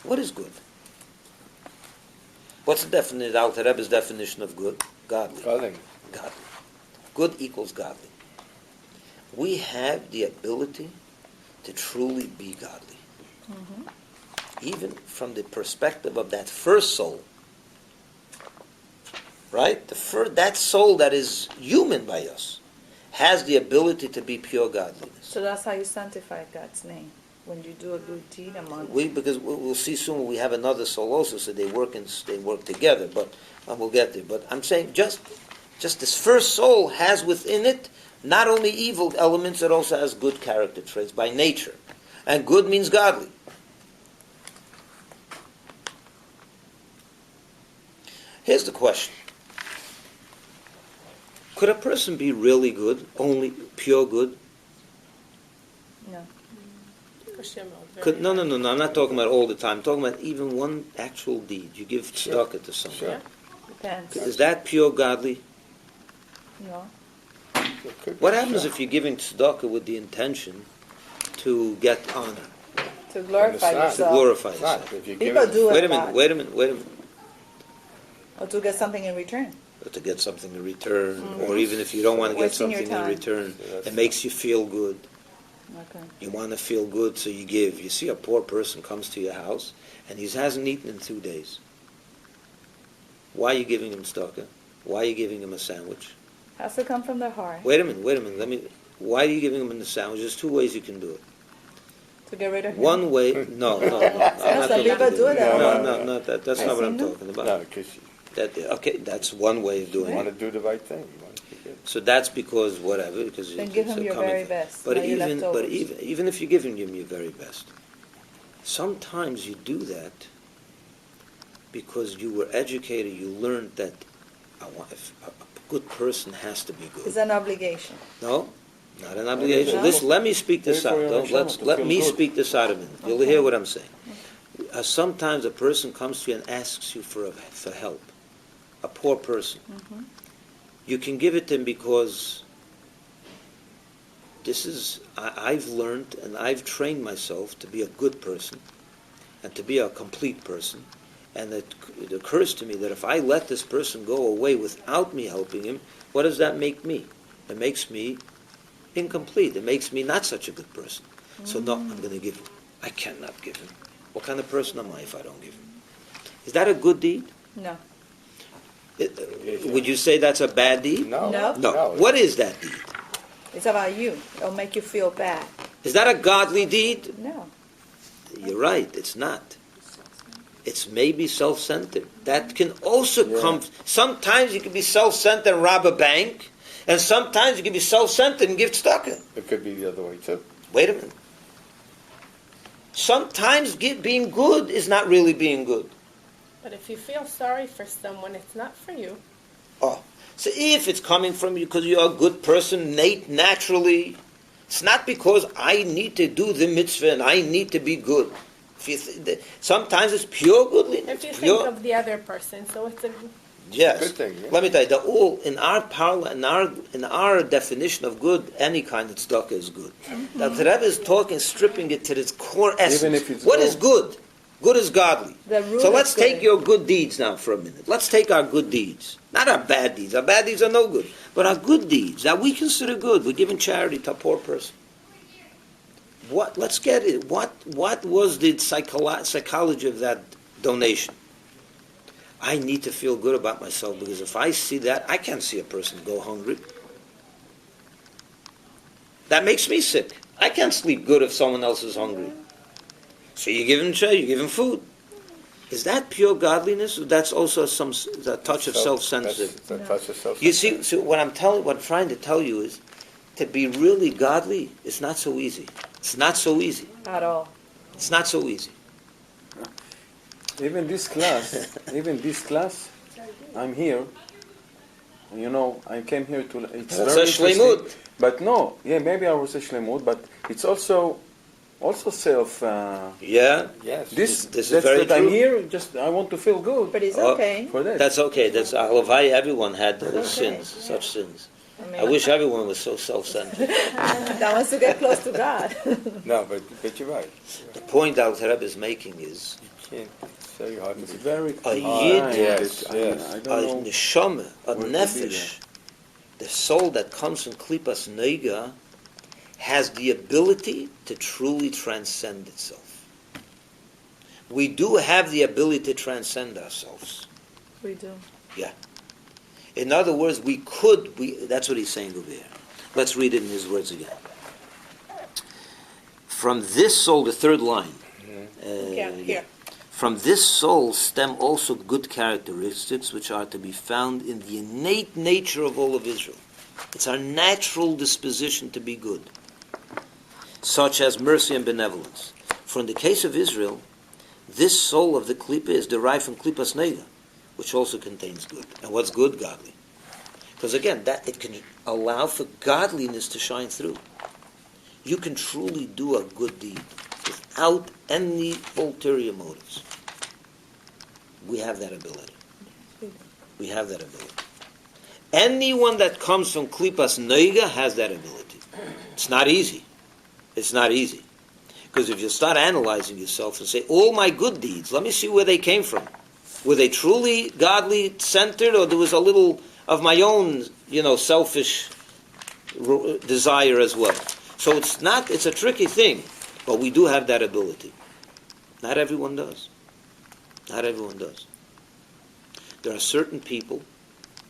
What is good? What's the Alter Rebbe's definition of good? Godly. Godly. Good equals godly. We have the ability to truly be godly. Mm-hmm. Even from the perspective of that first soul. Right? That soul that is human by us has the ability to be pure godliness. So that's how you sanctify God's name. when you do a good deed among Because we'll see soon when we have another soul also, so they work together. But we'll get there. But I'm saying just this first soul has within it not only evil elements, it also has good character traits by nature, and good means godly. Here's the question: could a person be really good, only pure good? No. No. I'm not talking about all the time. I'm talking about even one actual deed. You give tzedakah to someone. Sure. Depends. Is that pure godly? No. It could be, What happens sure. if you're giving tzedakah with the intention to get honor, To glorify And it's not. to yourself. glorify It's not. yourself? If you People give do it. Wait a God. minute. Or to get something in return. To get something in return, or even if you don't want to get Wasting your something in time. return, That's it makes you feel good. Okay. You want to feel good, so you give. You see a poor person comes to your house, and he hasn't eaten in 2 days. Why are you giving him tzedakah? Why are you giving him a sandwich? Has to come from the heart. Wait a minute. Why are you giving him the sandwich? There's 2 ways you can do it. To get rid of him. One way, no. I'm not Some talking people about do it that No, way. not that. That's I've not what I'm seen them. talking about. No, because Okay, that's one way of you doing want it. to do the right thing. You want to be good. So that's because whatever, because Then it's give a him your coming very thing. best. But not your leftovers. even if you're giving him your very best, sometimes you do that because you were educated. You learned that if a good person has to be It's good. an obligation. No, not an obligation. No? Listen, let me speak this out. Therefore, Don't, you're let's to let feel me good. speak this out a minute. You'll Okay. hear what I'm saying. Sometimes a person comes to you and asks you for help. A poor person. You can give it to him because I've learned and I've trained myself to be a good person and to be a complete person. And it occurs to me that if I let this person go away without me helping him, what does that make me? It makes me incomplete. It makes me not such a good person. So no, I'm going to give him. I cannot give him. What kind of person am I if I don't give him? Is that a good deed? No. Would you say that's a bad deed? No. No. What is that deed? It's about you. It'll make you feel bad. Is that a godly deed? No. You're right, it's not. It's maybe self-centered. That can also come... Sometimes you can be self-centered and rob a bank, and sometimes you can be self-centered and give tzedakah. It could be the other way too. Wait a minute. Sometimes being good is not really being good. But if you feel sorry for someone, it's not for you. Oh, so if it's coming from you because you're a good person, naturally, it's not because I need to do the mitzvah and I need to be good. Sometimes it's pure goodliness. If you pure, think of the other person, so it's a yes. Good thing, yeah. Let me tell you, in our definition of good, any kind of tzedakah is good. Now, the Rebbe is talking, stripping it to its core essence. Even if it's What wrong. is good? Good is godly. The root So of let's take good. your good deeds now for a minute. Let's take our good deeds. Not our bad deeds. Our bad deeds are no good. But our good deeds that we consider good. We're giving charity to a poor person. Let's get it. What was the psychology of that donation? I need to feel good about myself because if I see that, I can't see a person go hungry. That makes me sick. I can't sleep good if someone else is hungry. So you give him shade, you give him food. Is that pure godliness? Or that's also a touch of self-censorship. That's a touch of self-censorship. You see, so what I'm trying to tell you is, to be really godly, it's not so easy. It's not so easy. At all. It's not so easy. Even this class, I'm here. You know, I came here to. It's That's very a shleimut. interesting. But no, maybe I was a shleimut, but it's also self. Yeah, Yes. This is that's very that I'm true. here. Just I want to feel good But it's Oh. okay. for that. that's okay. That's Alavai. Everyone had those Okay, sins, yeah. such sins. mean, I wish everyone was so self-centered. that wants to get close to God. No, but you're right. The point Al Tarab is making is You can't. It's very hard to It's be. very a clean. yid, yes, I yes. a don't know. neshama, a Where to be nefesh, the soul that comes from klipas neiga, has the ability to truly transcend itself. We do have the ability to transcend ourselves. We do. In other words, that's what he's saying over here. Let's read it in his words again. From this soul, the third line. Here. From this soul stem also good characteristics which are to be found in the innate nature of all of Israel. It's our natural disposition to be good, such as mercy and benevolence. For in the case of Israel, this soul of the Klippa is derived from Klippas Nega, which also contains good. And what's good? Godly. Because again, that it can allow for godliness to shine through. You can truly do a good deed without any ulterior motives. We have that ability. We have that ability. Anyone that comes from Klippas Nega has that ability. It's not easy. It's not easy. Because if you start analyzing yourself and say, all my good deeds, let me see where they came from. Were they truly godly centered, or there was a little of my own, selfish desire as well? So it's a tricky thing, but we do have that ability. Not everyone does. Not everyone does. There are certain people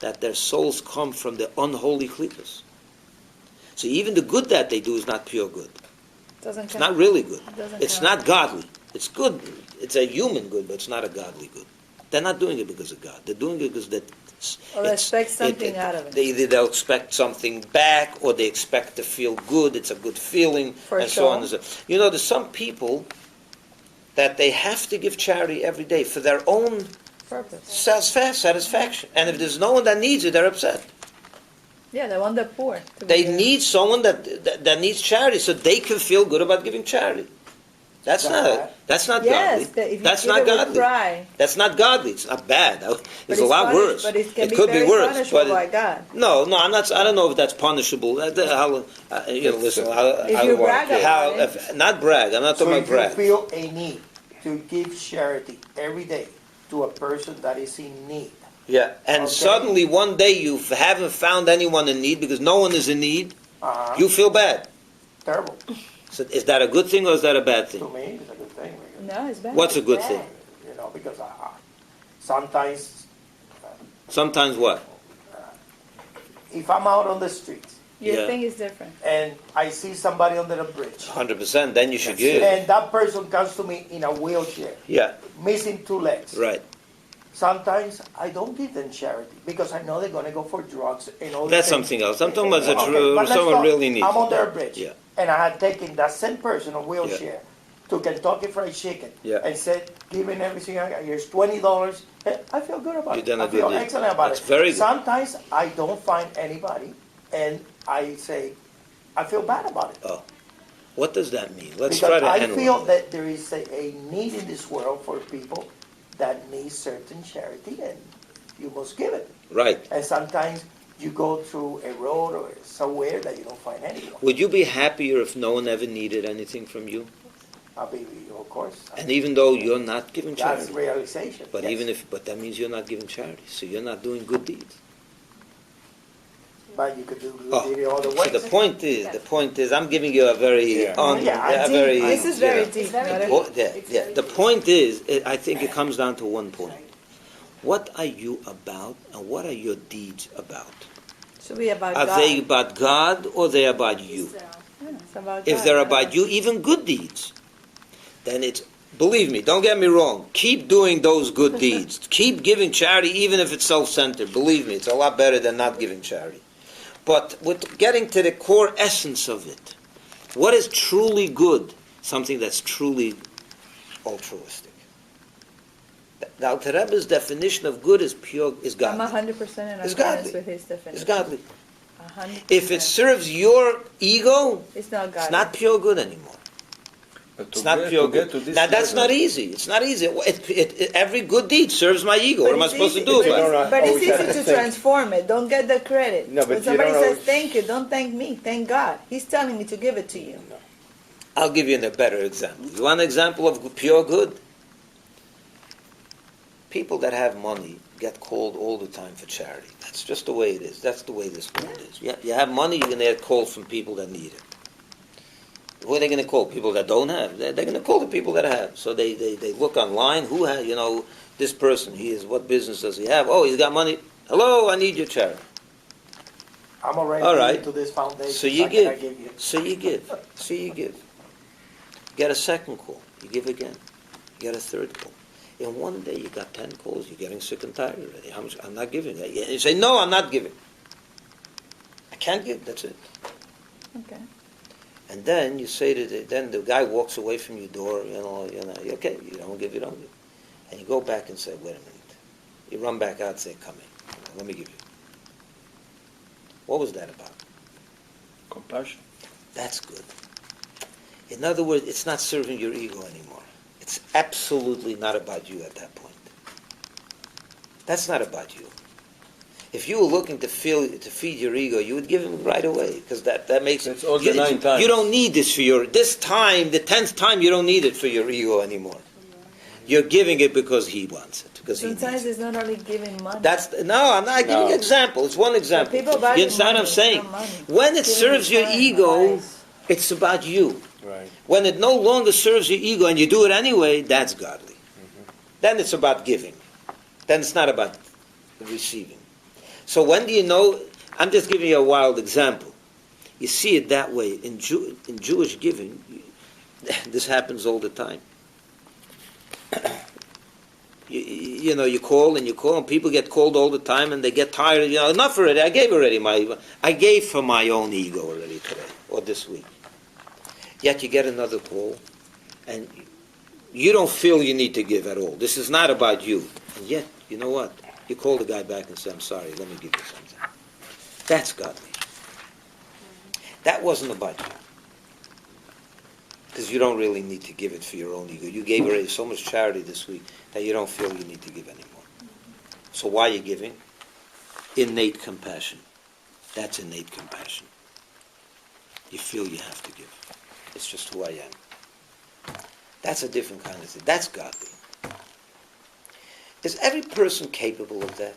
that their souls come from the unholy klippas. So even the good that they do is not pure good. Doesn't It's count. not really good. Doesn't It's count. not godly. It's good. It's a human good, but it's not a godly good. They're not doing it because of God. They're doing it because Or they expect something out of it. Either they'll expect something back, or they expect to feel good. It's a good feeling, For and sure. so on and so. There's some people that they have to give charity every day for their own Purpose. satisfaction. And if there's no one that needs it, they're upset. Yeah, they want the poor. To be They there. need someone that needs charity, so they can feel good about giving charity. That's not Yes, godly. if you That's give not it with godly. pride. That's not godly. It's not bad. But It's a lot worse. But it can be could very be worse. punishable But by God. no, I'm not. I don't know if that's punishable. Listen. If you brag about it. Not brag. I'm not So talking if about you brag. feel a need to give charity every day to a person that is in need, Yeah, and Okay. suddenly one day you haven't found anyone in need because no one is in need. You feel bad. terrible. So is that a good thing or is that a bad To thing? me, it's a good thing. No, it's bad. What's a good Bad, thing? Because sometimes Sometimes what? if I'm out on the streets Your Yeah. thing is different. and I see somebody under a bridge, 100%. Then you should give. and that person comes to me in a wheelchair, Yeah, missing two legs, right. sometimes I don't give them charity because I know they're going to go for drugs and all That's these things. something else. I'm talking about Okay, but let's someone talk. really needs. I'm under a bridge, Yeah. and I had taken that same person on wheelchair to Kentucky Fried Chicken, Yeah. and said, "Given everything I got, here's $20." I feel good about You've it. done a I feel good deed. excellent about That's it. very good. Sometimes I don't find anybody, and I say, I feel bad about it. What does that mean? Let's Because try to I analyze feel it. that there is a need in this world for people that need certain charity, and you must give it. Right. And sometimes you go through a road or somewhere that you don't find anyone. Would you be happier if no one ever needed anything from you? I'll be, of course. And even though you're not giving That's charity, realization. but yes. but that means you're not giving charity, so you're not doing good deeds. But you could do Oh, it all the so way. the point is, I'm giving you a very Yeah. Yeah, a very. This is very you know, deep. very not a- deep. Well, yeah. The point is, I think it comes down to one point. What are you about, and what are your deeds about? Should be about Are God. they about God, or they about you? Yeah, it's about If God, they're not about us. you, even good deeds, then it's, believe me, don't get me wrong, keep doing those good deeds. Keep giving charity, even if it's self-centered. Believe me, it's a lot better than not giving charity. But with getting to the core essence of it, what is truly good? Something that's truly altruistic. The Alter Rebbe's definition of good is pure, is I'm godly. 100% in It's accordance godly. with his definition. It's godly. 100%. If it serves your ego, It's not godly. it's not pure good anymore. But It's not pure good. Now that's not easy. It's not easy. Every good deed serves my ego. What am I supposed to do But about don't it? know. But it's Always have easy to to think. transform it. Don't get the credit. No, but when you somebody don't says always- thank you, don't thank me. Thank God. He's telling me to give it to you. I'll give you a better example. You want an example of pure good? People that have money get called all the time for charity. That's just the way it is. That's the way this world is. You have money, you're going to get calls from people that need it. Who are they going to call? People that don't have. They're going to call the people that have. So they look online. Who has, this person? What business does he have? Oh, he's got money. Hello, I need your charity. I'm already All right. to this foundation. So you how can I give. give you? So you give. So you give. You get a second call. You give again. You get a third call. In one day, you got 10 calls. You're getting sick and tired already. How much? I'm not giving. You say, no, I'm not giving. I can't give. That's it. Okay. And then you say then the guy walks away from your door, okay, you don't give. And you go back and say, wait a minute. You run back out and say, come in. Let me give you. What was that about? Compassion. That's good. In other words, it's not serving your ego anymore. It's absolutely not about you at that point. That's not about you. If you were looking to feed your ego, you would give him right away, because that makes It's all the 9 times. You don't need this for this time, the 10th time. You don't need it for your ego anymore. You're giving it because he wants it. Because Sometimes he needs it's not only giving money. I'm not giving an example. It's one example. people You value understand what I'm money, saying? not money. When it Giving serves your time, ego, advice. it's about you. Right. When it no longer serves your ego and you do it anyway, that's godly. Then it's about giving. Then it's not about receiving. So when do you know? I'm just giving you a wild example. You see it that way. In Jewish giving, this happens all the time. You call and people get called all the time and they get tired. Enough already. I gave for my own ego already today or this week. Yet you get another call, and you don't feel you need to give at all. This is not about you. And yet, you know what? You call the guy back and say, I'm sorry, let me give you something. That's godly. That wasn't about you. Because you don't really need to give it for your own ego. You gave already so much charity this week that you don't feel you need to give anymore. So why are you giving? Innate compassion. That's innate compassion. You feel you have to give. It's just who I am. That's a different kind of thing. That's godly. Is every person capable of that?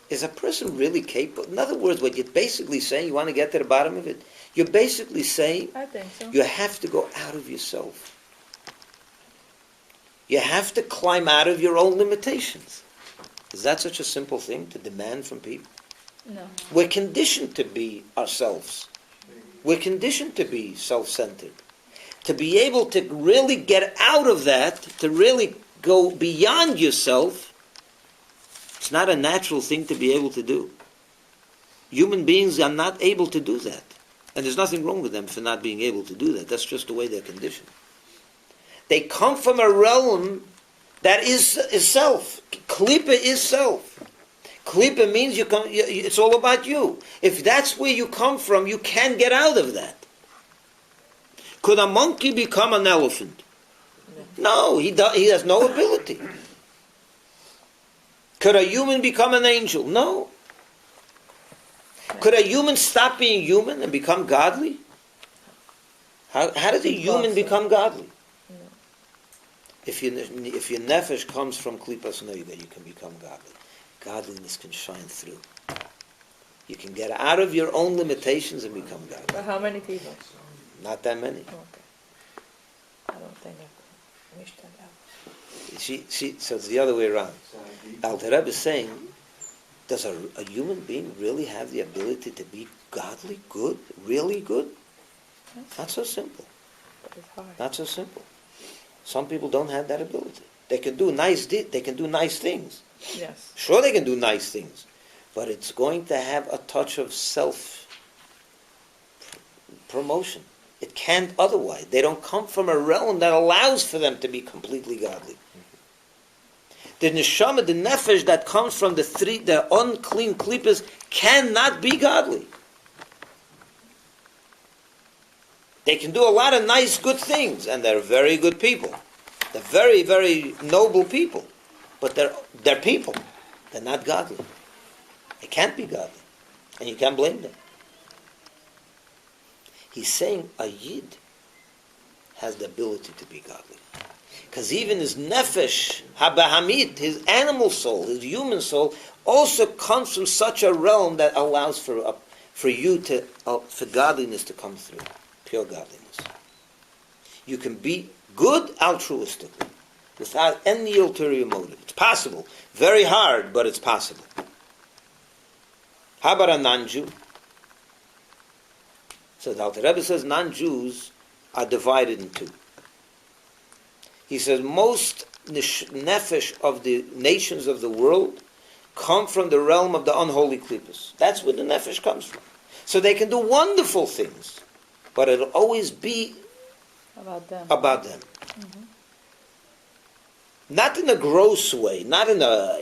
Is a person really capable? In other words, what you're basically saying, you want to get to the bottom of it, you're basically saying I think so. you have to go out of yourself. You have to climb out of your own limitations. Is that such a simple thing to demand from people? No. We're conditioned to be ourselves. We're conditioned to be self-centered. To be able to really get out of that, to really go beyond yourself, it's not a natural thing to be able to do. Human beings are not able to do that. And there's nothing wrong with them for not being able to do that. That's just the way they're conditioned. They come from a realm that is self. Klipa is self. Klipa means it's all about you. If that's where you come from, you can't get out of that. Could a monkey become an elephant? No, he has no ability. Could a human become an angel? No. Could a human stop being human and become godly? How does a human become godly? No. If your nefesh comes from klipas neiga, you can become godly. Godliness can shine through. You can get out of your own limitations and become godly. But how many people? Not that many. Okay. I don't think I wish that out. So it's the other way around. Alter Rebbe is saying, does a human being really have the ability to be godly, good, really good? Not so simple. But it's hard. Not so simple. Some people don't have that ability. They can do nice things. Yes. Sure, they can do nice things, but it's going to have a touch of self-promotion. It can't otherwise. They don't come from a realm that allows for them to be completely godly. The neshama, the nefesh that comes from the unclean klipas cannot be godly. They can do a lot of nice, good things, and they're very good people. They're very, very noble people, but they're people. They're not godly. They can't be godly, and you can't blame them. He's saying a yid has the ability to be godly. Because even his nefesh, habahamid, his animal soul, his human soul, also comes from such a realm that allows for godliness to come through, pure godliness. You can be good altruistically, without any ulterior motive. It's possible. Very hard, but it's possible. How about a non-Jew? So the Alter Rebbe says non-Jews are divided in two. He says most nefesh of the nations of the world come from the realm of the unholy klippas. That's where the nefesh comes from. So they can do wonderful things, but it'll always be About them. about them. Not in a gross way, not in a,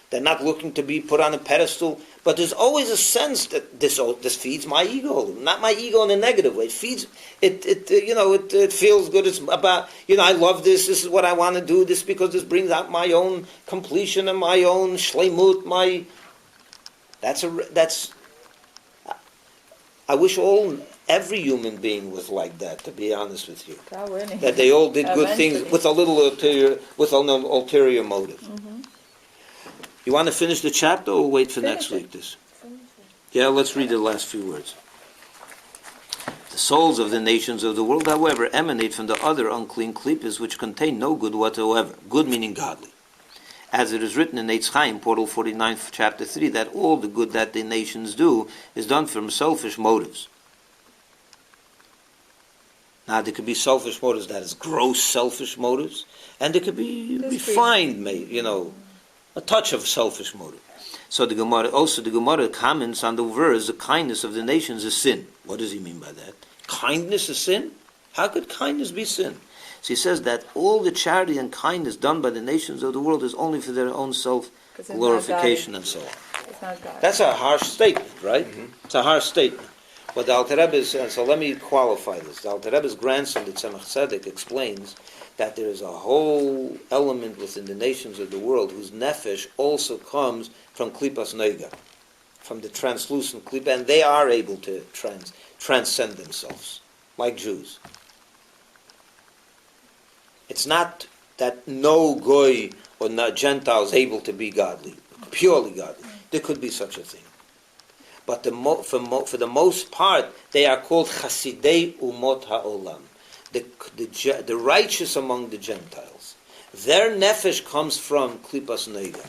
they're not looking to be put on a pedestal, but there's always a sense that this feeds my ego, not my ego in a negative way. It feeds, it feels good. It's about, I love this is what I want to do, this because this brings out my own completion and my own shleimut, I wish every human being was like that, to be honest with you. That they all did good things with a little ulterior motive. You want to finish the chapter or wait for next week? Yeah, let's read the last few words. The souls of the nations of the world, however, emanate from the other unclean klippas which contain no good whatsoever. Good meaning godly. As it is written in Eitz Chaim, Portal 49, chapter 3, that all the good that the nations do is done from selfish motives. Now, there could be selfish motives, that is gross selfish motives, and there could be refined, a touch of selfish motive. So the Gemara comments on the verse, the kindness of the nations is sin. What does he mean by that? Kindness is sin? How could kindness be sin? So he says that all the charity and kindness done by the nations of the world is only for their own self-glorification and so on. It's not God. That's a harsh statement, right? It's a harsh statement. But the Alter Rebbe so let me qualify this. The Alter Rebbe's grandson, the Tzemach Tzedek, explains that there is a whole element within the nations of the world whose nefesh also comes from Klippas Neiga, from the translucent Klippa, and they are able to transcend themselves, like Jews. It's not that no goy or no Gentile is able to be godly, purely godly. There could be such a thing. But for the most part, they are called Chasidei Umot HaOlam, the righteous among the Gentiles. Their nefesh comes from Klippas Neiga,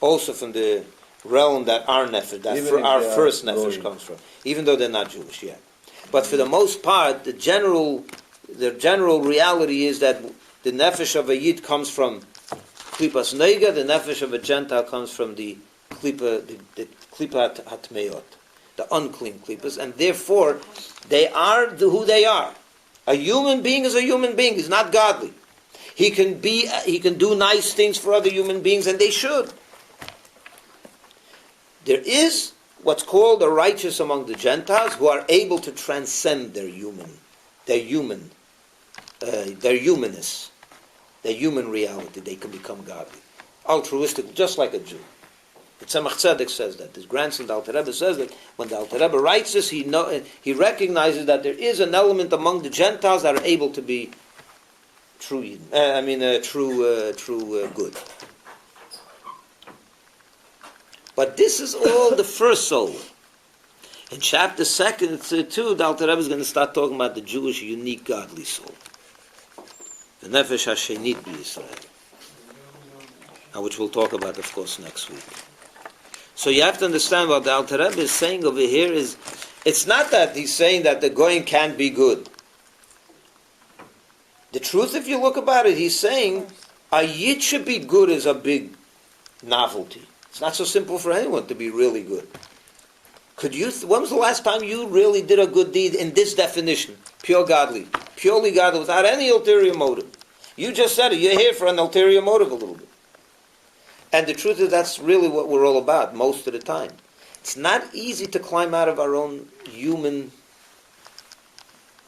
also from the realm that our nefesh, our first nefesh comes from, even though they're not Jewish yet. But for the most part, the general reality is that the nefesh of a Yid comes from Klippas Neiga, the nefesh of a Gentile comes from the Klippa Hatmeot, the unclean Klippas, and therefore they are who they are. A human being is a human being. He's not godly. He can do nice things for other human beings, and they should. There is what's called a righteous among the Gentiles who are able to transcend their humanness, their human reality. They can become godly, altruistic, just like a Jew. The Tzemach Tzedek says that. His grandson, the Alter Rebbe, says that when the Alter Rebbe writes this, he recognizes that there is an element among the Gentiles that are able to be true good. But this is all the first soul. In chapter 2, the Alter Rebbe is going to start talking about the Jewish unique godly soul. The Nefesh HaShenit b'Yisrael. Which we'll talk about, of course, next week. So you have to understand what the Alter Rebbe is saying over here is, it's not that he's saying that the Goyim can't be good. The truth, if you look about it, he's saying a Yid should be good is a big novelty. It's not so simple for anyone to be really good. When was the last time you really did a good deed in this definition? Purely godly, without any ulterior motive. You just said it, you're here for an ulterior motive a little bit. And the truth is that's really what we're all about most of the time. It's not easy to climb out of our own human,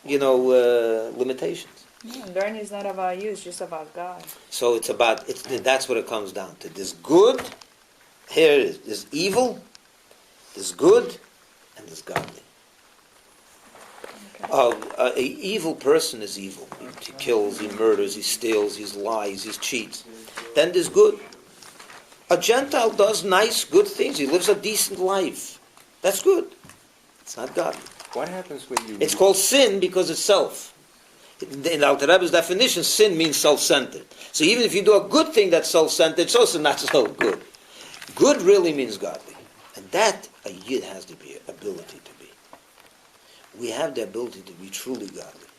limitations. Learning is not about you, it's just about God. So that's what it comes down to. There's good, here it is. There's evil, there's good, and there's godly. An evil person is evil. He kills, he murders, he steals, he lies, he cheats. Then there's good. A Gentile does nice, good things. He lives a decent life. That's good. It's not godly. What happens when you... It's called sin because it's self. In Alter Rebbe's definition, sin means self-centered. So even if you do a good thing that's self-centered, it's also not so good. Good really means godly. And that a Yid has the ability to be. We have the ability to be truly godly.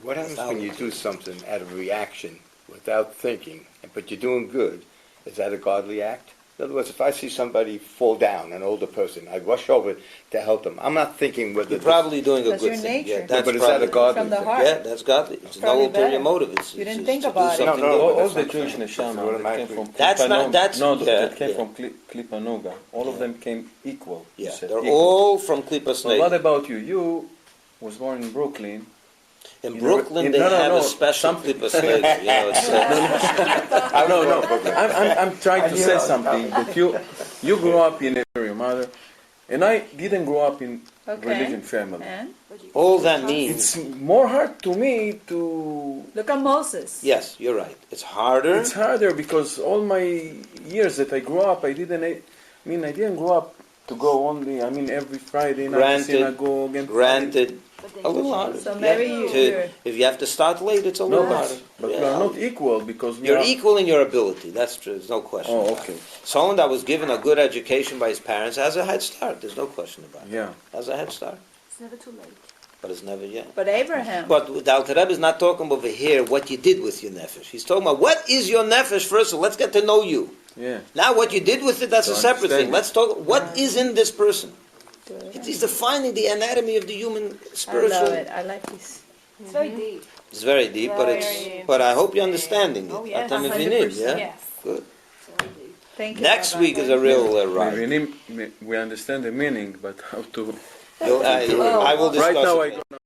What happens when you do something out of reaction without thinking, but you're doing good? Is that a godly act? In other words, if I see somebody fall down, an older person, I rush over to help them. I'm not thinking whether You're probably doing a That's good your thing. nature. Yeah, that's but is that a probably- godly From the thing? heart. Yeah, that's godly. It's no Probably ulterior better. motive. You didn't it's think to do about it. something No, good. no, All that's the not Jewish true. neshama What that am I came from doing? That's Klipa not- No- that's- no, yeah, that came yeah. from Klipa Noga. All of them came equal. you Yeah, said, they're equal. all from Klippa So what Snake. about you? You was born in Brooklyn. In in Brooklyn, in- they no, no, have no, a special some- Klippa Snake. You know, it's, No, no. I'm trying to I say knew I something was that you grew up in your mother, and I didn't grow up in Okay. religion family. And all that means. It's more hard to me to. look at Moses. Yes, you're right. It's harder. It's harder because all my years that I grew up, I didn't grow up to go only. I mean, every Friday night to Granted, synagogue and Granted, a little harder. So maybe you're- if you have to start late, it's a No, little but, harder. but Yeah. we are not equal because we You're are. equal in your ability. That's true. There's no question. Oh, about okay. it. Someone that was given a good education by his parents has a head start. There's no question about it. Yeah. Has a head start, It's never too late. but it's never yet. But Abraham. But the Alter Rebbe is not talking over here what you did with your nefesh. He's talking about what is your nefesh first. So let's get to know you. Yeah. Now, what you did with it, that's To a separate thing. understand Let's talk. What is in this person? Good. He's defining the anatomy of the human I love spiritual. it. I like this. It's very deep. It's very deep, but it's. Very But I hope you're understanding it. Oh, yes, Atam mevinim, 100%. yeah. Yes. Good. Thank you. Next Rabbi. week is a real ride. We understand the meaning, but how to. I will discuss Right now, it. I gonna